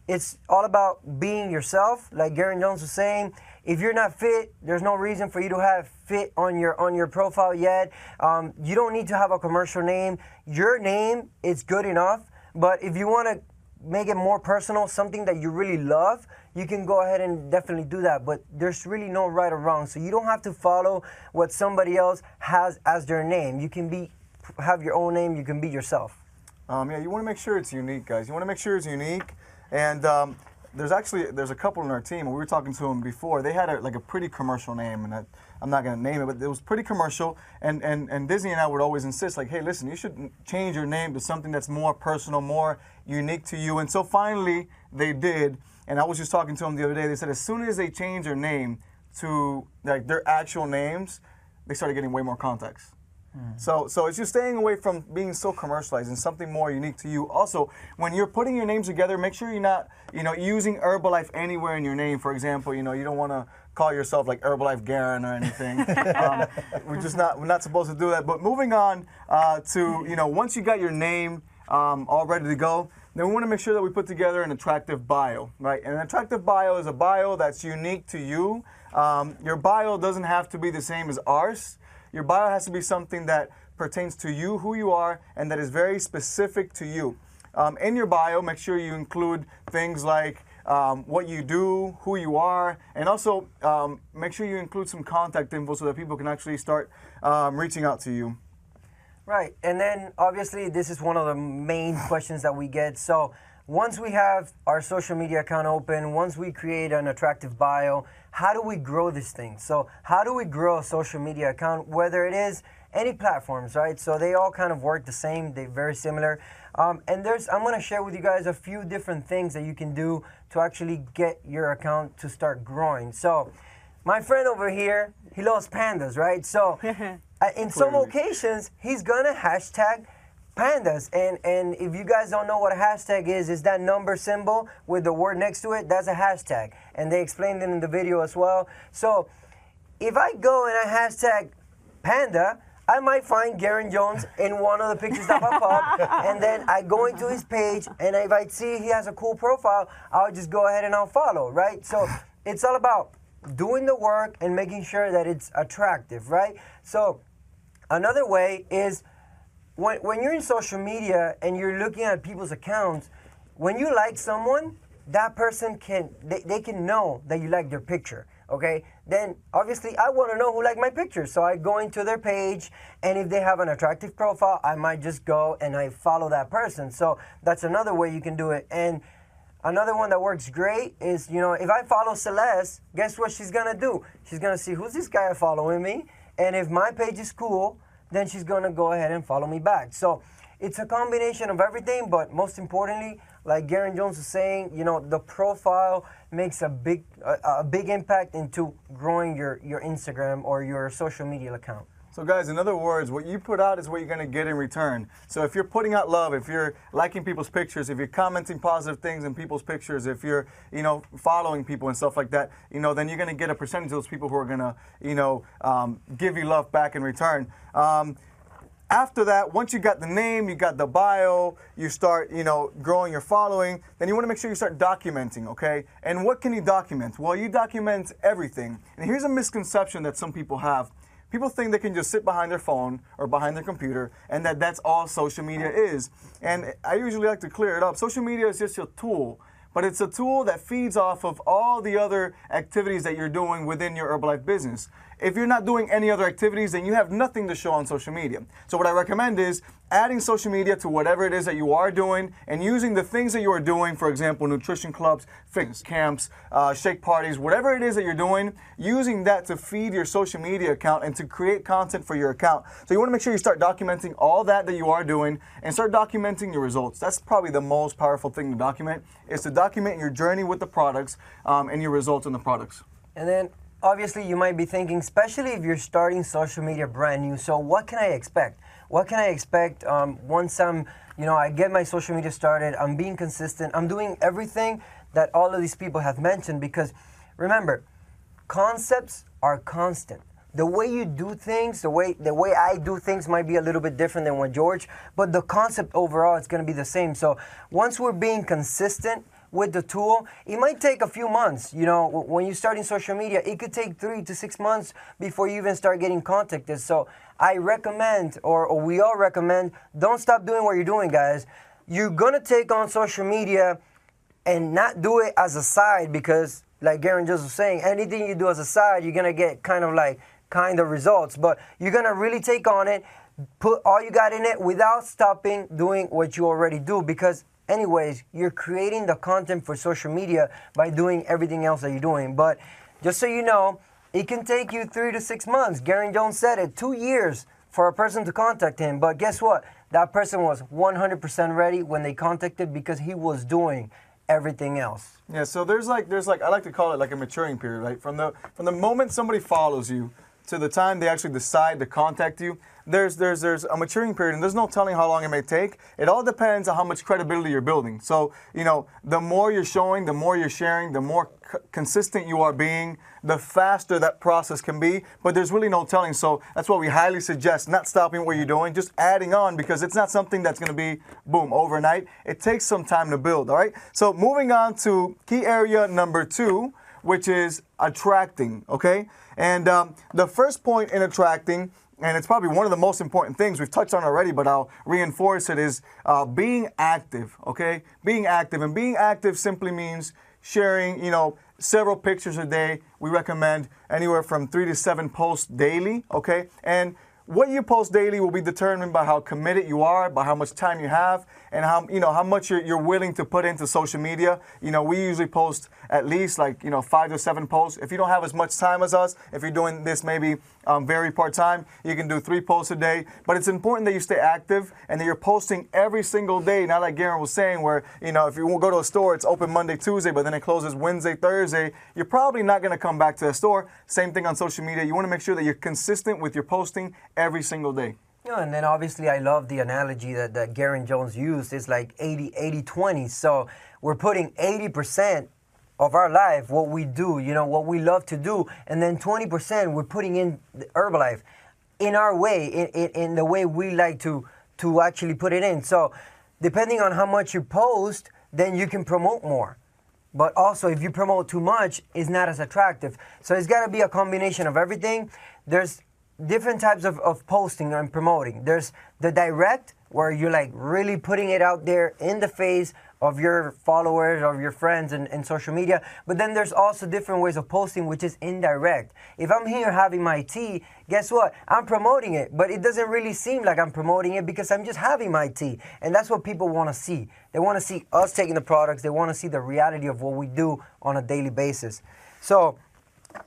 It's all about being yourself. Like Garrain Jones was saying, if you're not fit, there's no reason for you to have fit on your profile yet. You don't need to have a commercial name. Your name is good enough, but if you want to make it more personal, something that you really love, you can go ahead and definitely do that. But there's really no right or wrong. So you don't have to follow what somebody else has as their name. You can have your own name. You can be yourself. Yeah, you want to make sure it's unique, guys. You want to make sure it's unique. And there's a couple in our team, and we were talking to them before. They had a pretty commercial name, and I'm not going to name it, but it was pretty commercial. And Disney and I would always insist, like, hey, listen, you should change your name to something that's more personal, more unique to you. And so finally, they did. And I was just talking to them the other day. They said as soon as they changed their name to like their actual names, they started getting way more contacts. So it's just staying away from being so commercialized and something more unique to you. Also, when you're putting your names together, make sure you're not, using Herbalife anywhere in your name. For example, you don't want to call yourself like Herbalife Garrain or anything. We're not supposed to do that. But moving on to, once you got your name all ready to go, then we want to make sure that we put together an attractive bio, right? And an attractive bio is a bio that's unique to you. Your bio doesn't have to be the same as ours. Your bio has to be something that pertains to you, who you are, and that is very specific to you. In your bio, make sure you include things like what you do, who you are, and also make sure you include some contact info so that people can actually start reaching out to you. Right, and then obviously this is one of the main questions that we get. So once we have our social media account open, once we create an attractive bio, how do we grow this thing? So how do we grow a social media account, whether it is any platforms, right? So they all kind of work the same, they're very similar. And I'm gonna share with you guys a few different things that you can do to actually get your account to start growing. So my friend over here, he loves pandas, right? So in some occasions, he's gonna hashtag pandas, and if you guys don't know what a hashtag is that number symbol with the word next to it. That's a hashtag, and they explained it in the video as well. So if I go and I hashtag panda, I might find Garrain Jones in one of the pictures that pop up, and then I go into his page, and if I see he has a cool profile, I'll just go ahead and I'll follow, right? So it's all about doing the work and making sure that it's attractive, right? So another way is when you're in social media and you're looking at people's accounts, when you like someone, that person they can know that you like their picture, okay? Then obviously I want to know who liked my picture, so I go into their page, and if they have an attractive profile, I might just go and I follow that person. So that's another way you can do it. And another one that works great is, if I follow Celeste, guess what she's gonna do? She's gonna see, who's this guy following me? And if my page is cool, then she's gonna go ahead and follow me back. So it's a combination of everything, but most importantly, like Garrain Jones was saying, the profile makes a big impact into growing your Instagram or your social media account. So guys, in other words, what you put out is what you're going to get in return. So if you're putting out love, if you're liking people's pictures, if you're commenting positive things in people's pictures, if you're, following people and stuff like that, then you're going to get a percentage of those people who are going to, give you love back in return. After that, once you got the name, you got the bio, you start, growing your following, then you want to make sure you start documenting, okay? And what can you document? Well, you document everything. And here's a misconception that some people have. People think they can just sit behind their phone or behind their computer and that's all social media is. And I usually like to clear it up. Social media is just a tool, but it's a tool that feeds off of all the other activities that you're doing within your Herbalife business. If you're not doing any other activities, then you have nothing to show on social media. So what I recommend is adding social media to whatever it is that you are doing and using the things that you are doing, for example, nutrition clubs, fitness camps, shake parties, whatever it is that you're doing, using that to feed your social media account and to create content for your account. So you want to make sure you start documenting all that you are doing and start documenting your results. That's probably the most powerful thing to document, is to document your journey with the products and your results in the products. And then obviously you might be thinking, especially if you're starting social media brand new, so what can I expect? What can I expect once I get my social media started, I'm being consistent, I'm doing everything that all of these people have mentioned? Because remember, concepts are constant. the way you do things, the way I do things might be a little bit different than what George, but the concept overall is going to be the same. So once we're being consistent with the tool, it might take a few months. You know, when you're starting social media, it could take 3 to 6 months before you even start getting contacted. So I recommend, or we all recommend, don't stop doing what you're doing, guys. You're gonna take on social media and not do it as a side, because like Garrain just was saying, anything you do as a side, you're gonna get kind of results. But you're gonna really take on it, put all you got in it without stopping doing what you already do, because anyways, you're creating the content for social media by doing everything else that you're doing. But just so you know, it can take you 3 to 6 months. Garrain Jones said it, 2 years for a person to contact him. But guess what? That person was 100% ready when they contacted, because he was doing everything else. Yeah, so there's like I like to call it like a maturing period, right? From the moment somebody follows you to the time they actually decide to contact you, there's a maturing period, and there's no telling how long it may take. It all depends on how much credibility you're building. So, you know, the more you're showing, the more you're sharing, the more consistent you are being, the faster that process can be. But there's really no telling. So that's why we highly suggest not stopping what you're doing, just adding on, because it's not something that's going to be, boom, overnight. It takes some time to build, all right? So moving on to key area number 2, which is attracting, okay? And the first point in attracting, and it's probably one of the most important things we've touched on already, but I'll reinforce it, is being active, okay? Being active. And being active simply means sharing, you know, several pictures a day. We recommend anywhere from 3 to 7 posts daily, okay? And what you post daily will be determined by how committed you are, by how much time you have, and how much you're willing to put into social media. You know, we usually post at least 5 to 7 posts. If you don't have as much time as us, if you're doing this maybe very part-time, you can do 3 posts a day. But it's important that you stay active and that you're posting every single day. Not like Garrain was saying, where, you know, if you go to a store, it's open Monday, Tuesday, but then it closes Wednesday, Thursday. You're probably not going to come back to the store. Same thing on social media. You want to make sure that you're consistent with your posting every single day. Yeah, and then obviously I love the analogy that Garrain Jones used. It's like 80-20. So we're putting 80% of our life, what we do, you know, what we love to do, and then 20% we're putting in the Herbalife in our way, in the way we like to actually put it in. So depending on how much you post, then you can promote more. But also, if you promote too much, it's not as attractive. So it's got to be a combination of everything. There's different types of posting and promoting. There's the direct, where you're like really putting it out there in the face of your followers, of your friends and social media. But then there's also different ways of posting, which is indirect. If I'm here having my tea, guess what? I'm promoting it, but it doesn't really seem like I'm promoting it, because I'm just having my tea. And that's what people want to see. They want to see us taking the products. They want to see the reality of what we do on a daily basis. So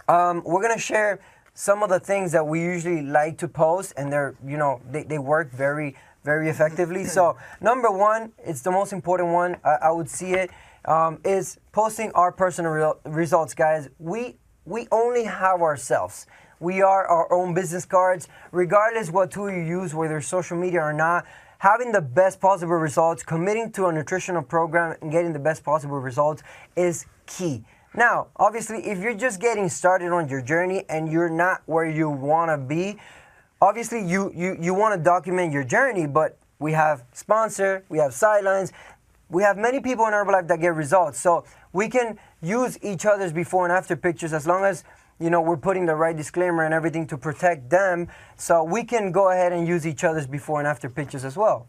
we're going to share some of the things that we usually like to post, and they work very, very effectively. So number 1, it's the most important one, I would see it, is posting our personal results, guys. We only have ourselves. We are our own business cards, regardless what tool you use, whether social media or not. Having the best possible results, committing to a nutritional program and getting the best possible results is key. Now, obviously, if you're just getting started on your journey and you're not where you want to be, obviously you want to document your journey, but we have sponsor, we have sidelines, we have many people in Herbalife that get results. So we can use each other's before and after pictures, as long as, you know, we're putting the right disclaimer and everything to protect them. So we can go ahead and use each other's before and after pictures as well.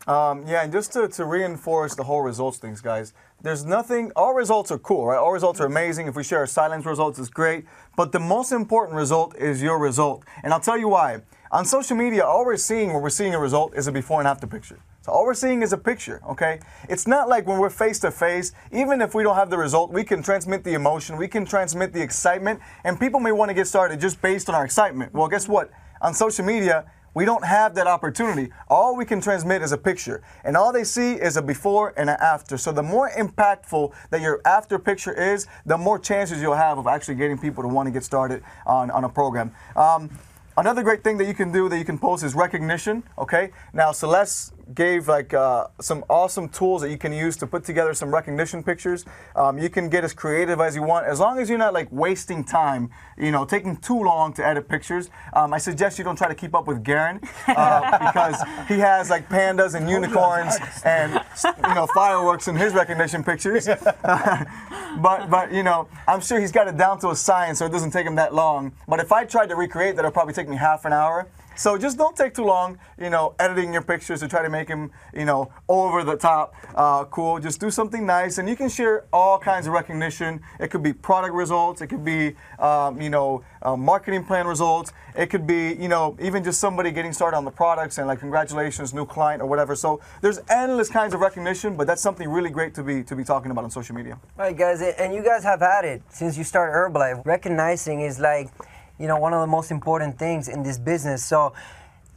Yeah, and just to reinforce the whole results things, guys, there's nothing, all results are cool, right? All results are amazing. If we share our silence results, it's great. But the most important result is your result. And I'll tell you why. On social media, all we're seeing when we're seeing a result is a before and after picture. So all we're seeing is a picture, okay? It's not like when we're face to face, even if we don't have the result, we can transmit the emotion, we can transmit the excitement, and people may want to get started just based on our excitement. Well, guess what? On social media, we don't have that opportunity. All we can transmit is a picture, and all they see is a before and an after. So the more impactful that your after picture is, the more chances you'll have of actually getting people to want to get started on a program. Another great thing that you can do, that you can post, is recognition, okay? Now, Celeste gave like some awesome tools that you can use to put together some recognition pictures. You can get as creative as you want, as long as you're not like wasting time, you know, taking too long to edit pictures. I suggest you don't try to keep up with Garrain because he has like pandas and unicorns and, you know, fireworks in his recognition pictures. But you know, I'm sure he's got it down to a science, so it doesn't take him that long. But if I tried to recreate that, it'll probably take me half an hour. So just don't take too long, you know, editing your pictures to try to make them, you know, over the top cool. Just do something nice, and you can share all kinds of recognition. It could be product results. It could be, you know, marketing plan results. It could be, you know, even just somebody getting started on the products and like, congratulations, new client or whatever. So there's endless kinds of recognition, but that's something really great to be talking about on social media. All right, guys, and you guys have had it since you started Herbalife. Recognizing is like, you know, one of the most important things in this business. So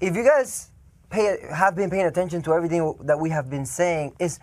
if you guys have been paying attention to everything that we have been saying, is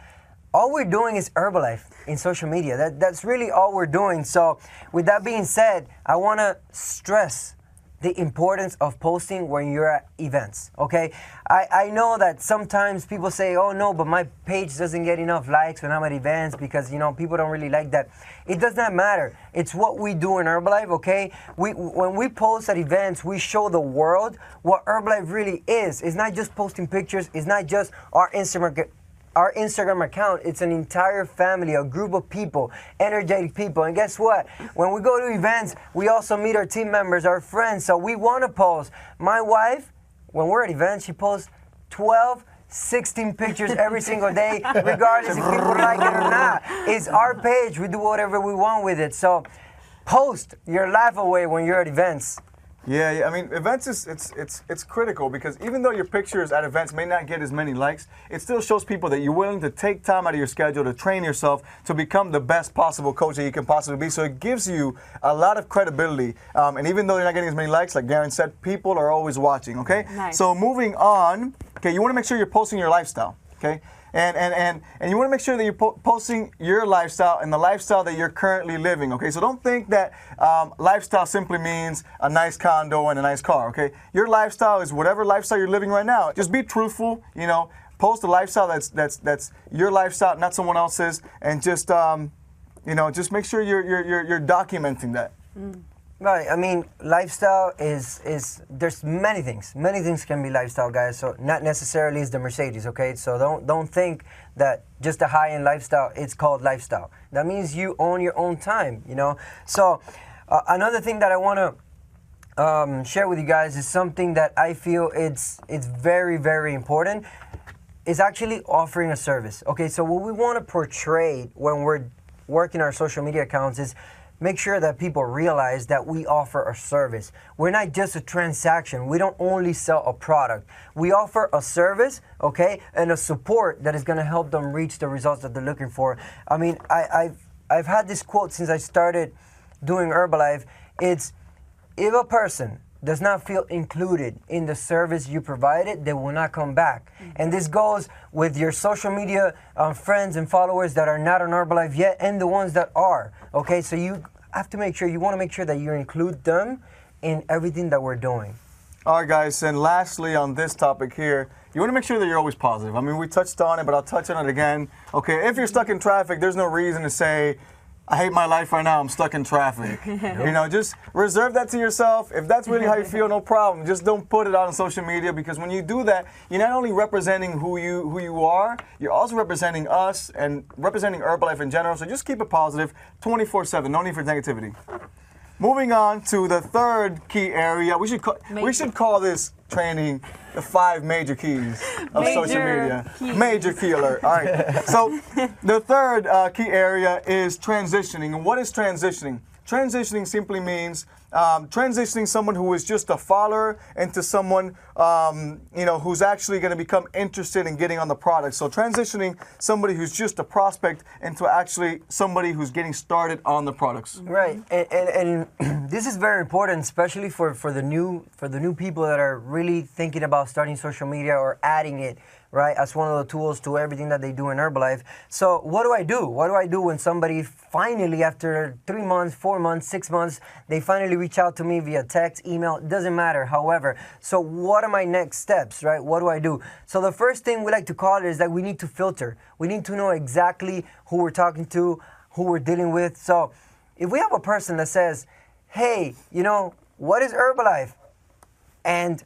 all we're doing is Herbalife in social media. That's really all we're doing. So with that being said, I want to stress the importance of posting when you're at events, okay? I know that sometimes people say, oh no, but my page doesn't get enough likes when I'm at events because, you know, people don't really like that. It does not matter. It's what we do in Herbalife, okay? When we post at events, we show the world what Herbalife really is. It's not just posting pictures. It's not just our Instagram account. It's an entire family, a group of people, energetic people. And guess what? When we go to events, we also meet our team members, our friends. So we want to post. My wife, when we're at events, she posts 12, 16 pictures every single day, regardless if people like it or not. It's our page. We do whatever we want with it. So post your life away when you're at events. Yeah, I mean, events it's critical because even though your pictures at events may not get as many likes, it still shows people that you're willing to take time out of your schedule to train yourself to become the best possible coach that you can possibly be. So it gives you a lot of credibility. And even though you're not getting as many likes, like Garrain said, people are always watching, okay? Nice. So moving on, okay, you want to make sure you're posting your lifestyle, okay? And you want to make sure that you're posting your lifestyle and the lifestyle that you're currently living, okay? So don't think that lifestyle simply means a nice condo and a nice car, okay? Your lifestyle is whatever lifestyle you're living right now. Just be truthful, you know, post a lifestyle that's your lifestyle, not someone else's, and just, you know, just make sure you're documenting that. Right, I mean, lifestyle is there's many things. Many things can be lifestyle, guys. So not necessarily is the Mercedes, okay? So don't think that just a high-end lifestyle, it's called lifestyle. That means you own your own time, you know? So another thing that I want to share with you guys is something that I feel it's very, very important, is actually offering a service, okay? So what we want to portray when we're working our social media accounts is make sure that people realize that we offer a service. We're not just a transaction. We don't only sell a product. We offer a service, okay, and a support that is going to help them reach the results that they're looking for. I mean, I've had this quote since I started doing Herbalife. It's, if a person does not feel included in the service you provided, they will not come back. And this goes with your social media friends and followers that are not on Herbalife yet and the ones that are. Okay, so you have to make sure, you want to make sure that you include them in everything that we're doing. All right, guys, and lastly on this topic here, you want to make sure that you're always positive. I mean, we touched on it, but I'll touch on it again. Okay, if you're stuck in traffic, there's no reason to say, I hate my life right now, I'm stuck in traffic. You know, just reserve that to yourself. If that's really how you feel, no problem. Just don't put it out on social media, because when you do that, you're not only representing who you are, you're also representing us and representing Herbalife in general. So just keep it positive 24/7. No need for negativity. Moving on to the third key area. We should call this training the 5 major keys of social media. Major key alert. All right. So the third key area is transitioning. And what is transitioning? Transitioning simply means transitioning someone who is just a follower into someone you know, who's actually going to become interested in getting on the product. So transitioning somebody who's just a prospect into actually somebody who's getting started on the products. Right, and this is very important, especially for the new people that are really thinking about starting social media or adding it right? As one of the tools to everything that they do in Herbalife. So what do I do? What do I do when somebody finally, after 3 months, 4 months, 6 months, they finally reach out to me via text, email, it doesn't matter, however. So what are my next steps, right? What do I do? So the first thing we like to call it is that we need to filter. We need to know exactly who we're talking to, who we're dealing with. So if we have a person that says, hey, you know, what is Herbalife? And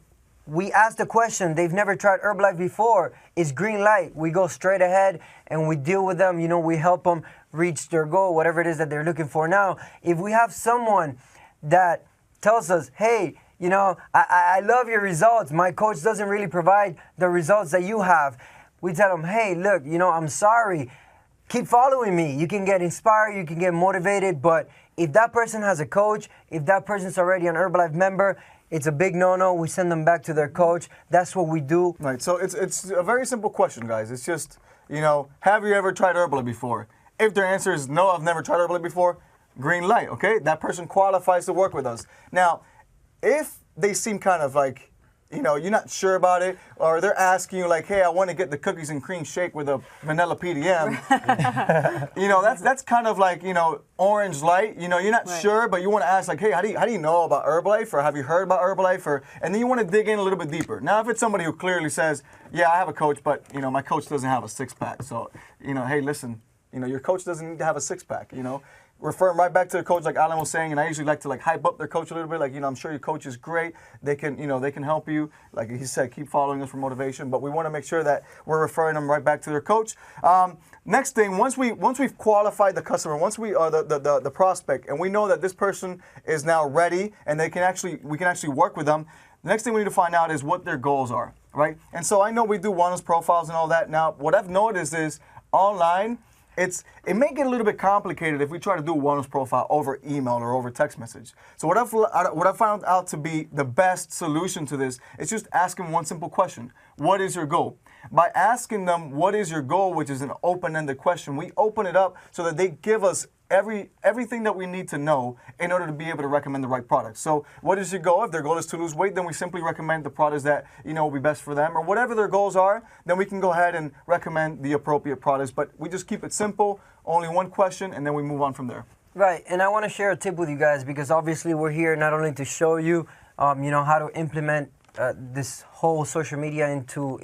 we ask the question, they've never tried Herbalife before, it's green light. We go straight ahead and we deal with them, you know, we help them reach their goal, whatever it is that they're looking for. Now, if we have someone that tells us, hey, you know, I love your results, my coach doesn't really provide the results that you have, we tell them, hey, look, you know, I'm sorry, keep following me. You can get inspired, you can get motivated, but if that person has a coach, if that person's already an Herbalife member, it's a big no-no. We send them back to their coach. That's what we do. Right, so it's a very simple question, guys. It's just, you know, have you ever tried Herbalife before? If their answer is no, I've never tried Herbalife before, green light, okay? That person qualifies to work with us. Now, if they seem kind of like, you know, you're not sure about it, or they're asking you like, hey, I want to get the cookies and cream shake with a vanilla PDM, you know, that's kind of like, you know, orange light. You know, you're not sure, but you want to ask like, hey, how do you know about Herbalife, or have you heard about Herbalife, or, and then you want to dig in a little bit deeper. Now, if it's somebody who clearly says, yeah, I have a coach, but, you know, my coach doesn't have a six-pack, so, you know, hey, listen, you know, your coach doesn't need to have a six-pack, you know. Refer them right back to the coach, like Alan was saying, and I usually like to like hype up their coach a little bit. Like, you know, I'm sure your coach is great. They can, you know, they can help you. Like he said, keep following us for motivation. But we want to make sure that we're referring them right back to their coach. Next thing, once we've qualified the customer, once we are the prospect, and we know that this person is now ready, and we can actually work with them. The next thing we need to find out is what their goals are, right? And so I know we do wellness profiles and all that. Now, what I've noticed is online, it may get a little bit complicated if we try to do a wellness profile over email or over text message. So what I found out to be the best solution to this is just asking one simple question. What is your goal? By asking them what is your goal, which is an open-ended question, we open it up so that they give us everything that we need to know in order to be able to recommend the right products. So what is your goal? If their goal is to lose weight, then we simply recommend the products that, you know, will be best for them. Or whatever their goals are, then we can go ahead and recommend the appropriate products. But we just keep it simple, only one question, and then we move on from there. Right, and I want to share a tip with you guys, because obviously we're here not only to show you, you know, how to implement this whole social media into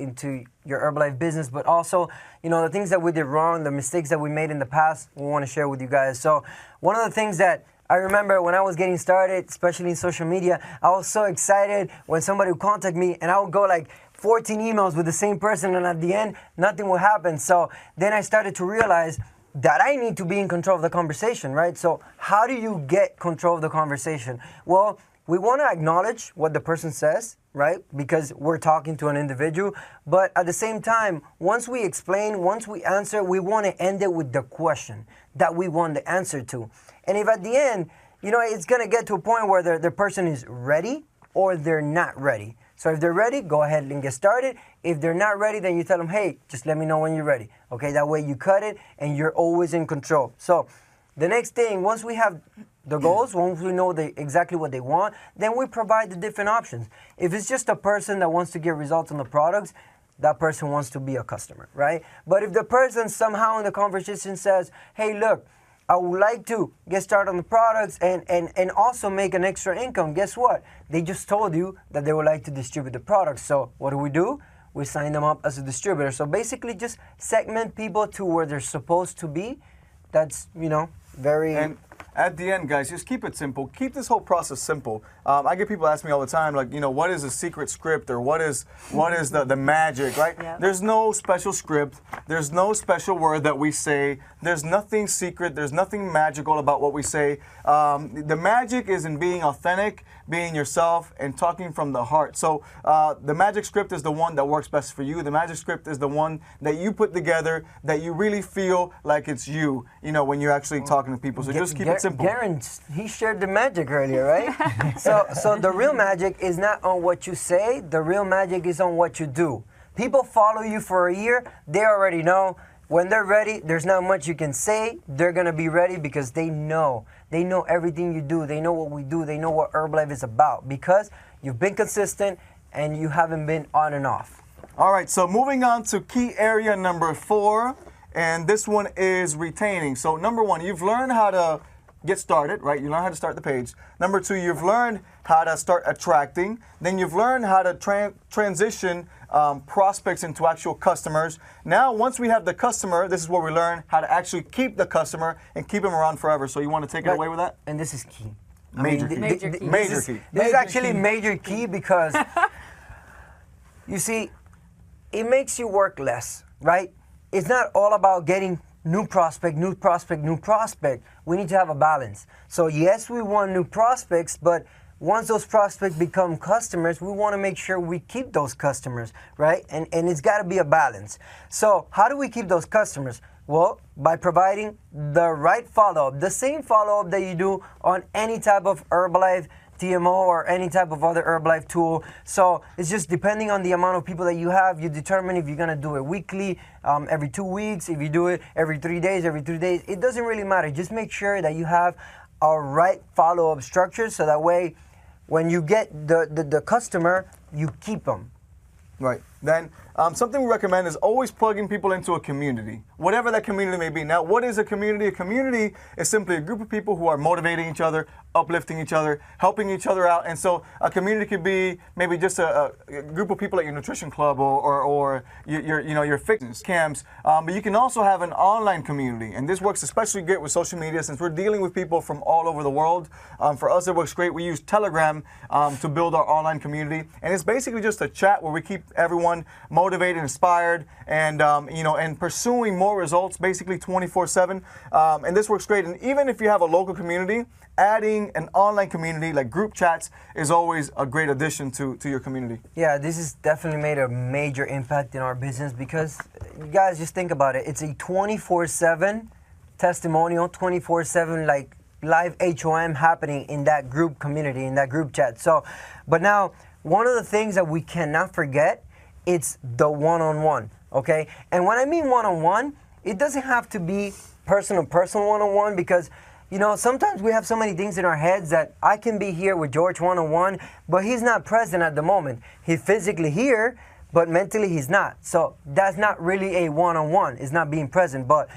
your Herbalife business, but also, you know, the things that we did wrong, the mistakes that we made in the past, we want to share with you guys. So one of the things that I remember when I was getting started, especially in social media, I was so excited when somebody would contact me, and I would go like 14 emails with the same person, and at the end, nothing would happen. So then I started to realize that I need to be in control of the conversation, right? So how do you get control of the conversation? Well, we want to acknowledge what the person says, right? Because we're talking to an individual. But at the same time, once we explain, once we answer, we want to end it with the question that we want the answer to. And if at the end, you know, it's going to get to a point where the person is ready or they're not ready. So if they're ready, go ahead and get started. If they're not ready, then you tell them, hey, just let me know when you're ready. Okay, that way you cut it and you're always in control. So the next thing, once we have the goals, once we know exactly what they want, then we provide the different options. If it's just a person that wants to get results on the products, that person wants to be a customer, right? But if the person somehow in the conversation says, hey, look, I would like to get started on the products and also make an extra income, guess what? They just told you that they would like to distribute the products. So what do? We sign them up as a distributor. So basically just segment people to where they're supposed to be. That's, you know, very... And at the end, guys, just keep it simple. Keep this whole process simple. I get people ask me all the time, like, you know, what is a secret script, or what is the magic, right? Yep. There's no special script. There's no special word that we say. There's nothing secret. There's nothing magical about what we say. The magic is in being authentic, being yourself, and talking from the heart. So the magic script is the one that works best for you. The magic script is the one that you put together, that you really feel like it's you know, when you're actually talking to people. So just keep it simple. Garrain, he shared the magic earlier, right? So the real magic is not on what you say. The real magic is on what you do. People follow you for a year. They already know. When they're ready, there's not much you can say. They're going to be ready because they know. They know everything you do. They know what we do. They know what Herbalife is about because you've been consistent and you haven't been on and off. All right, so moving on to key area number 4, and this one is retaining. So number 1, you've learned how to get started, right? You learn how to start the page. Number 2, you've learned how to start attracting. Then you've learned how to transition prospects into actual customers. Now, once we have the customer, this is where we learn how to actually keep the customer and keep them around forever. So you want to take it away with that? And this is key. Major key. Major key. Major key. This is actually major key because, you see, it makes you work less, right? It's not all about getting new prospect. We need to have a balance. So yes, we want new prospects, but once those prospects become customers, we want to make sure we keep those customers, right? And it's got to be a balance. So how do we keep those customers? Well, by providing the right follow-up, the same follow-up that you do on any type of Herbalife TMO or any type of other Herbalife tool. So it's just depending on the amount of people that you have, you determine if you're going to do it weekly, every 2 weeks, if you do it every 3 days, it doesn't really matter. Just make sure that you have a right follow-up structure so that way when you get the customer, you keep them. Right. Then something we recommend is always plugging people into a community, whatever that community may be. Now, what is a community? A community is simply a group of people who are motivating each other, uplifting each other, helping each other out. And so a community could be maybe just a group of people at your nutrition club or your fitness camps. But you can also have an online community. And this works especially great with social media since we're dealing with people from all over the world. For us, it works great. We use Telegram to build our online community. And it's basically just a chat where we keep everyone motivated, inspired, and and pursuing more results basically 24/7. And this works great. And even if you have a local community, adding an online community like group chats is always a great addition to your community. Yeah, this has definitely made a major impact in our business because you guys just think about it. It's a 24/7 testimonial, 24/7 like live HOM happening in that group community, in that group chat. So, but now one of the things that we cannot forget, it's the one-on-one, okay? And when I mean one-on-one, it doesn't have to be person one-on-one because, sometimes we have so many things in our heads that I can be here with George one-on-one, but he's not present at the moment. He's physically here, but mentally he's not. So that's not really a one-on-one. It's not being present. But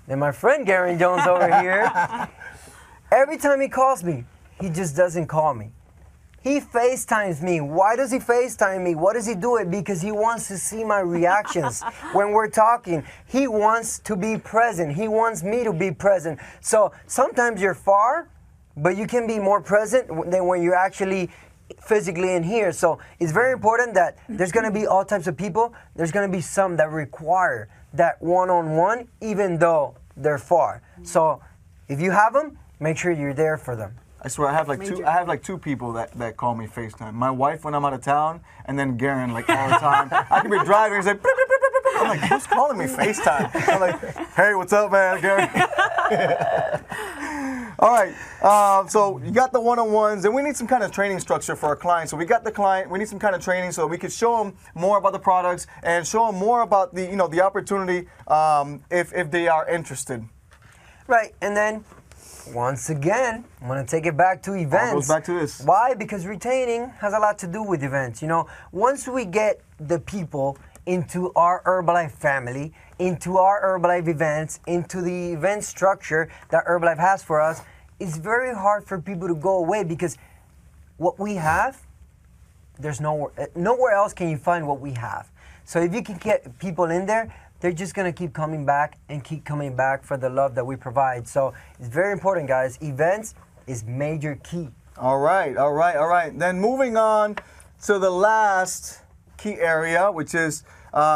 then my friend Garrain Jones over here, every time he calls me, he just doesn't call me. He FaceTimes me. Why does he FaceTime me? What does he do it? Because he wants to see my reactions when we're talking. He wants to be present. He wants me to be present. So sometimes you're far, but you can be more present than when you're actually physically in here. So it's very important that there's going to be all types of people. There's going to be some that require that one-on-one, even though they're far. So if you have them, make sure you're there for them. I swear, I have like two people that call me FaceTime. My wife when I'm out of town, and then Garrain like all the time. I can be driving, he's like, beep, beep, beep, beep, beep. I'm like, who's calling me FaceTime? I'm like, hey, what's up, man, Garrain? All right, so you got the one-on-ones, and we need some kind of training structure for our clients. So we got the client, we need some kind of training so we could show them more about the products and show them more about the the opportunity if they are interested. Right, and then once again, I'm going to take it back to events. All goes back to this. Why? Because retaining has a lot to do with events. Once we get the people into our Herbalife family, into our Herbalife events, into the event structure that Herbalife has for us, it's very hard for people to go away because what we have, there's nowhere else can you find what we have. So if you can get people in there, they're just going to keep coming back and keep coming back for the love that we provide. So it's very important, guys. Events is major key. All right. Then moving on to the last key area, which is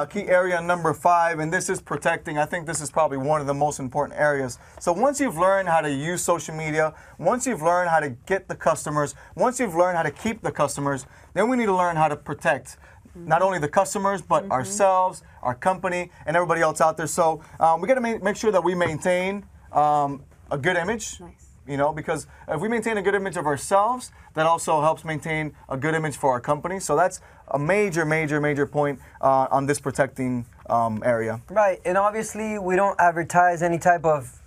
key area number 5, and this is protecting. I think this is probably one of the most important areas. So once you've learned how to use social media, once you've learned how to get the customers, once you've learned how to keep the customers, then we need to learn how to protect not only the customers, but ourselves, our company, and everybody else out there. So we got to make sure that we maintain a good image. Nice. Because if we maintain a good image of ourselves, that also helps maintain a good image for our company. So that's a major point on this protecting area. Right, and obviously we don't advertise any type of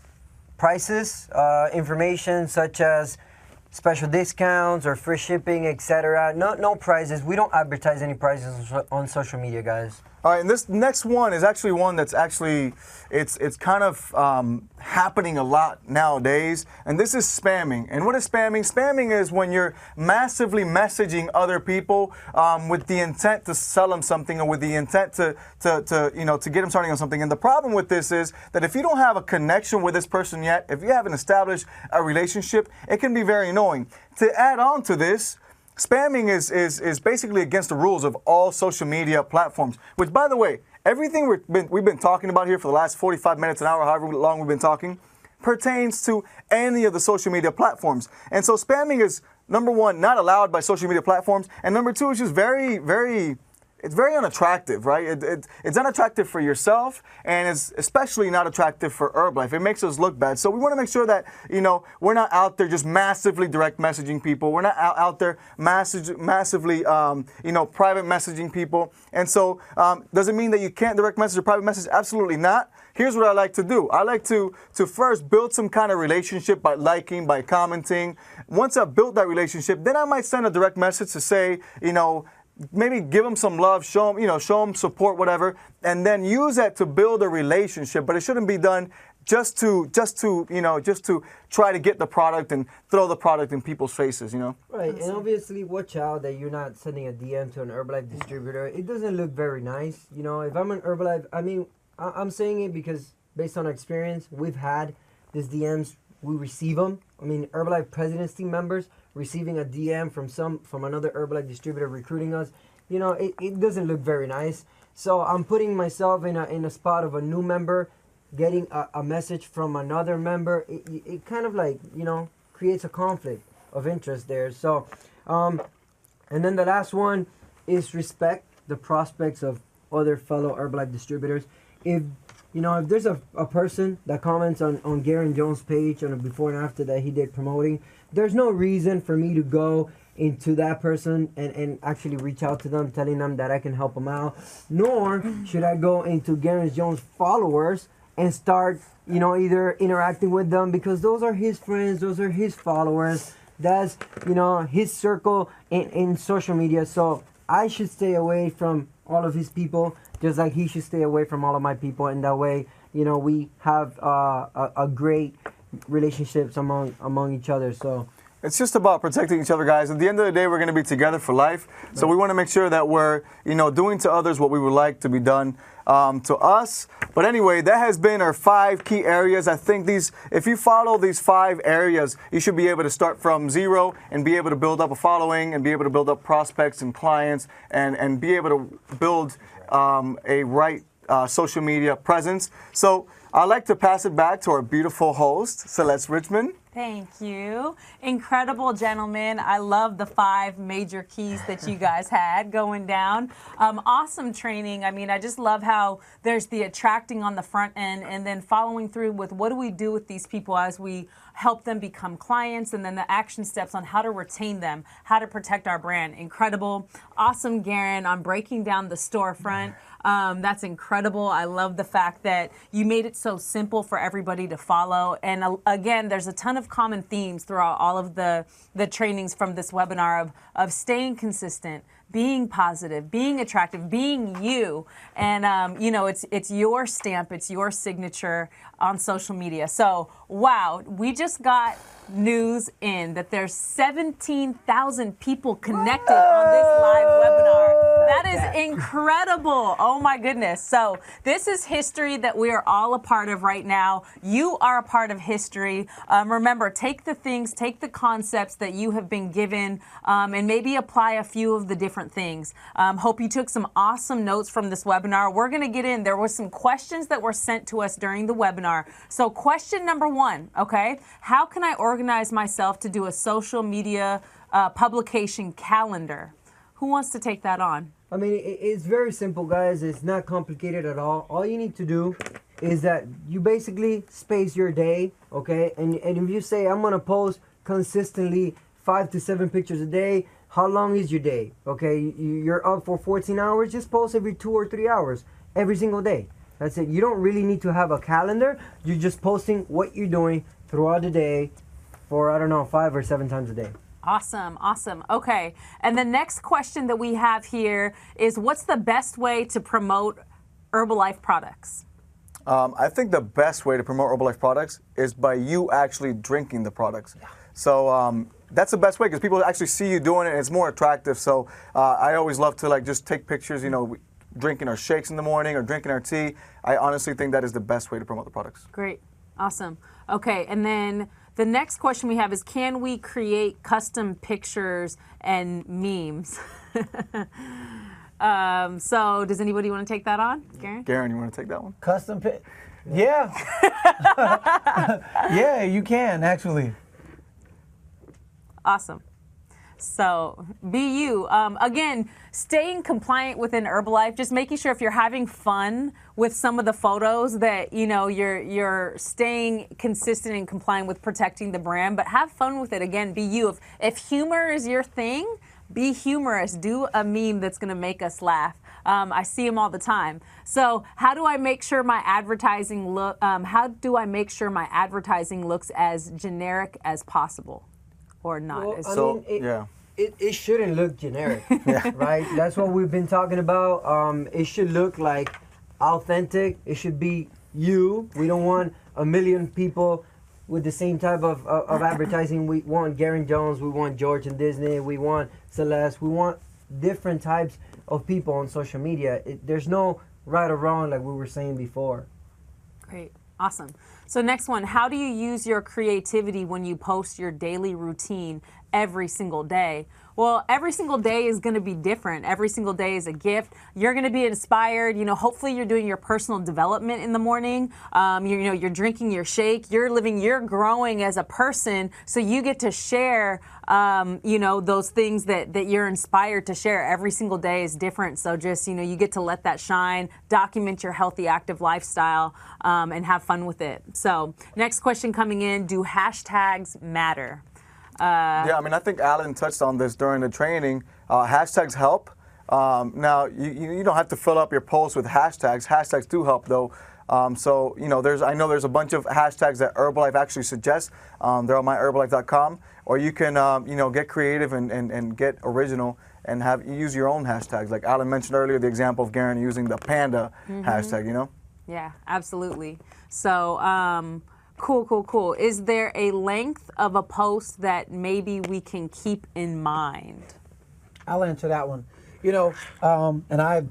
prices, information such as special discounts or free shipping, etc. No prizes. We don't advertise any prices on social media, guys. All right, and this next one is actually one that's it's kind of happening a lot nowadays, and this is spamming. And what is spamming? Spamming is when you're massively messaging other people with the intent to sell them something or with the intent to get them starting on something. And the problem with this is that if you don't have a connection with this person yet, if you haven't established a relationship, it can be very annoying. To add on to this, spamming is basically against the rules of all social media platforms, which, by the way, everything we've been talking about here for the last 45 minutes, an hour, however long we've been talking, pertains to any of the social media platforms. And so spamming is, number one, not allowed by social media platforms, and number two, it's just it's very unattractive, right? It's unattractive for yourself, and it's especially not attractive for Herbalife. It makes us look bad. So we want to make sure that, we're not out there just massively direct messaging people. We're not out there massively, private messaging people. And so does it mean that you can't direct message or private message? Absolutely not. Here's what I like to do. I like to first build some kind of relationship by liking, by commenting. Once I've built that relationship, then I might send a direct message to say, maybe give them some love, show them support, whatever, and then use that to build a relationship. But it shouldn't be done just to try to get the product and throw the product in people's faces, Right, and obviously watch out that you're not sending a DM to an Herbalife distributor. It doesn't look very nice. If I'm an Herbalife, I'm saying it because based on experience, we've had these DMs, we receive them. Herbalife President's team members receiving a DM from another Herbalife distributor recruiting us, it doesn't look very nice. So I'm putting myself in a spot of a new member, getting a message from another member. It kind of creates a conflict of interest there. So, and then the last one is respect the prospects of other fellow Herbalife distributors. If there's a person that comments on Garrain Jones' page on a before and after that he did promoting, there's no reason for me to go into that person and actually reach out to them, telling them that I can help them out. Nor should I go into Garrain Jones' followers and start, either interacting with them, because those are his friends, those are his followers. That's, his circle in social media. So I should stay away from all of his people, just like he should stay away from all of my people. And that way, we have a great relationships among each other. So it's just about protecting each other, guys. At the end of the day, we're going to be together for life. Right. So we want to make sure that we're, doing to others what we would like to be done to us. But anyway, that has been our 5 key areas. I think if you follow these 5 areas, you should be able to start from zero and be able to build up a following and be able to build up prospects and clients and be able to build a right social media presence. So I'd like to pass it back to our beautiful host, Celeste Richmond. Thank you. Incredible, gentlemen. I love the 5 major keys that you guys had going down. Awesome training. I just love how there's the attracting on the front end and then following through with what do we do with these people as we help them become clients, and then the action steps on how to retain them, how to protect our brand. Incredible. Awesome, Garrain, on breaking down the storefront. That's incredible. I love the fact that you made it so simple for everybody to follow. And again, there's a ton of common themes throughout all of the trainings from this webinar of staying consistent, being positive, being attractive, being you. And, it's your stamp, it's your signature on social media. So, wow, we just got news in that there's 17,000 people connected on this live webinar. That is incredible. Oh my goodness. So this is history that we are all a part of right now. You are a part of history. Remember, take the concepts that you have been given and maybe apply a few of the different things. Hope you took some awesome notes from this webinar. We're going to get in. There were some questions that were sent to us during the webinar. So question number 1, okay? How can I organize myself to do a social media publication calendar? Who wants to take that on? It's very simple, guys. It's not complicated at all. All you need to do is that you basically space your day, okay? And if you say, I'm going to post consistently 5 to 7 pictures a day, how long is your day? Okay, you're up for 14 hours, just post every 2 or 3 hours, every single day. That's it. You don't really need to have a calendar. You're just posting what you're doing throughout the day, for, I don't know, 5 or 7 times a day. Awesome, awesome. Okay, and the next question that we have here is, what's the best way to promote Herbalife products? I think the best way to promote Herbalife products is by you actually drinking the products. Yeah. So that's the best way, because people actually see you doing it and it's more attractive. So I always love to like just take pictures, you know, drinking our shakes in the morning or drinking our tea. I honestly think that is the best way to promote the products. Great, awesome. Okay, and then the next question we have is, can we create custom pictures and memes? So does anybody want to take that on? Garrain, you want to take that one? Custom pic? Yeah. Yeah, you can actually. Awesome. So be you. Again, staying compliant within Herbalife, just making sure if you're having fun with some of the photos that, you know, you're staying consistent and compliant with protecting the brand, but have fun with it. Again, be you. If humor is your thing, be humorous. Do a meme that's going to make us laugh. I see them all the time. So how do I make sure my advertising looks as generic as possible, or not? Well, it shouldn't look generic, right? That's what we've been talking about. It should look like authentic. It should be you. We don't want a million people with the same type of advertising. We want Garrain Jones, we want George and Disney, we want Celeste, we want different types of people on social media. There's no right or wrong, like we were saying before. Great, awesome. So next one, how do you use your creativity when you post your daily routine every single day? Well, every single day is going to be different. Every single day is a gift. You're going to be inspired. You know, hopefully you're doing your personal development in the morning. You're drinking your shake. You're growing as a person. So you get to share, those things that you're inspired to share. Every single day is different. So just, you get to let that shine, document your healthy, active lifestyle, and have fun with it. So next question coming in, do hashtags matter? Yeah, I mean, I think Alan touched on this during the training. Hashtags help. Now, you don't have to fill up your posts with hashtags. Hashtags do help, though. I know there's a bunch of hashtags that Herbalife actually suggests. They're on myherbalife.com. Or you can, get creative and get original and use your own hashtags. Like Alan mentioned earlier, the example of Garrain using the panda hashtag, Yeah, absolutely. So, Cool. Is there a length of a post that maybe we can keep in mind? I'll answer that one. And I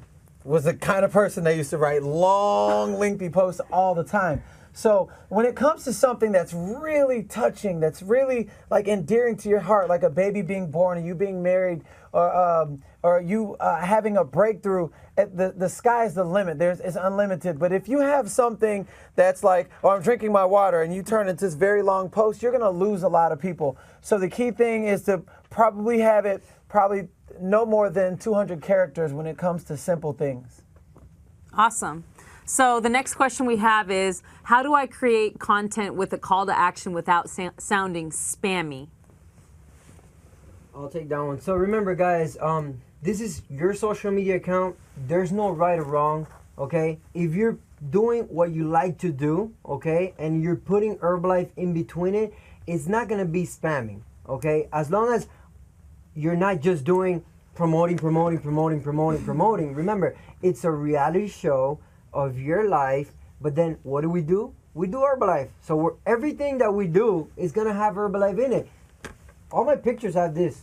was the kind of person that used to write long, lengthy posts all the time. So when it comes to something that's really touching, that's really like endearing to your heart, like a baby being born, or you being married, or you having a breakthrough, the sky's the limit. It's unlimited. But if you have something that's like, I'm drinking my water, and you turn into this very long post, you're going to lose a lot of people. So the key thing is to probably have it no more than 200 characters when it comes to simple things. Awesome. So the next question we have is, how do I create content with a call to action without sounding spammy? I'll take that one. So remember, guys, this is your social media account. There's no right or wrong, okay? If you're doing what you like to do, okay, and you're putting Herbalife in between it, it's not going to be spamming, okay? As long as you're not just doing promoting. Remember, it's a reality show of your life, but then what do? We do Herbalife. So everything that we do is going to have Herbalife in it. All my pictures have this.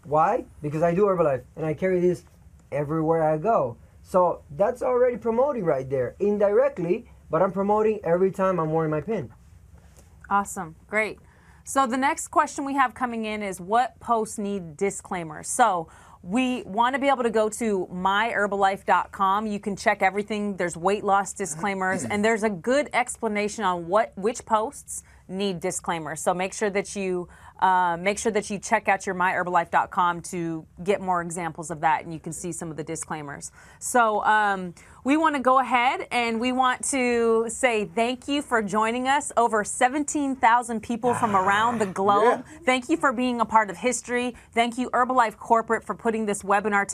Why? Because I do Herbalife, and I carry this everywhere I go. So that's already promoting right there, indirectly, but I'm promoting every time I'm wearing my pin. Awesome, great. So the next question we have coming in is, what posts need disclaimers? So we want to be able to go to myherbalife.com. You can check everything. There's weight loss disclaimers, and there's a good explanation on which posts need disclaimers. So make sure that you check out your myherbalife.com to get more examples of that, and you can see some of the disclaimers. So we want to go ahead and we want to say thank you for joining us. Over 17,000 people from around the globe. Yeah. Thank you for being a part of history. Thank you, Herbalife Corporate, for putting this webinar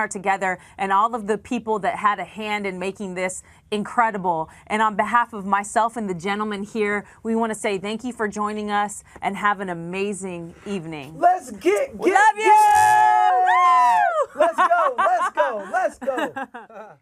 together, and all of the people that had a hand in making this incredible. And on behalf of myself and the gentleman here, we want to say thank you for joining us and have an amazing evening. Let's get Love you! Let's go.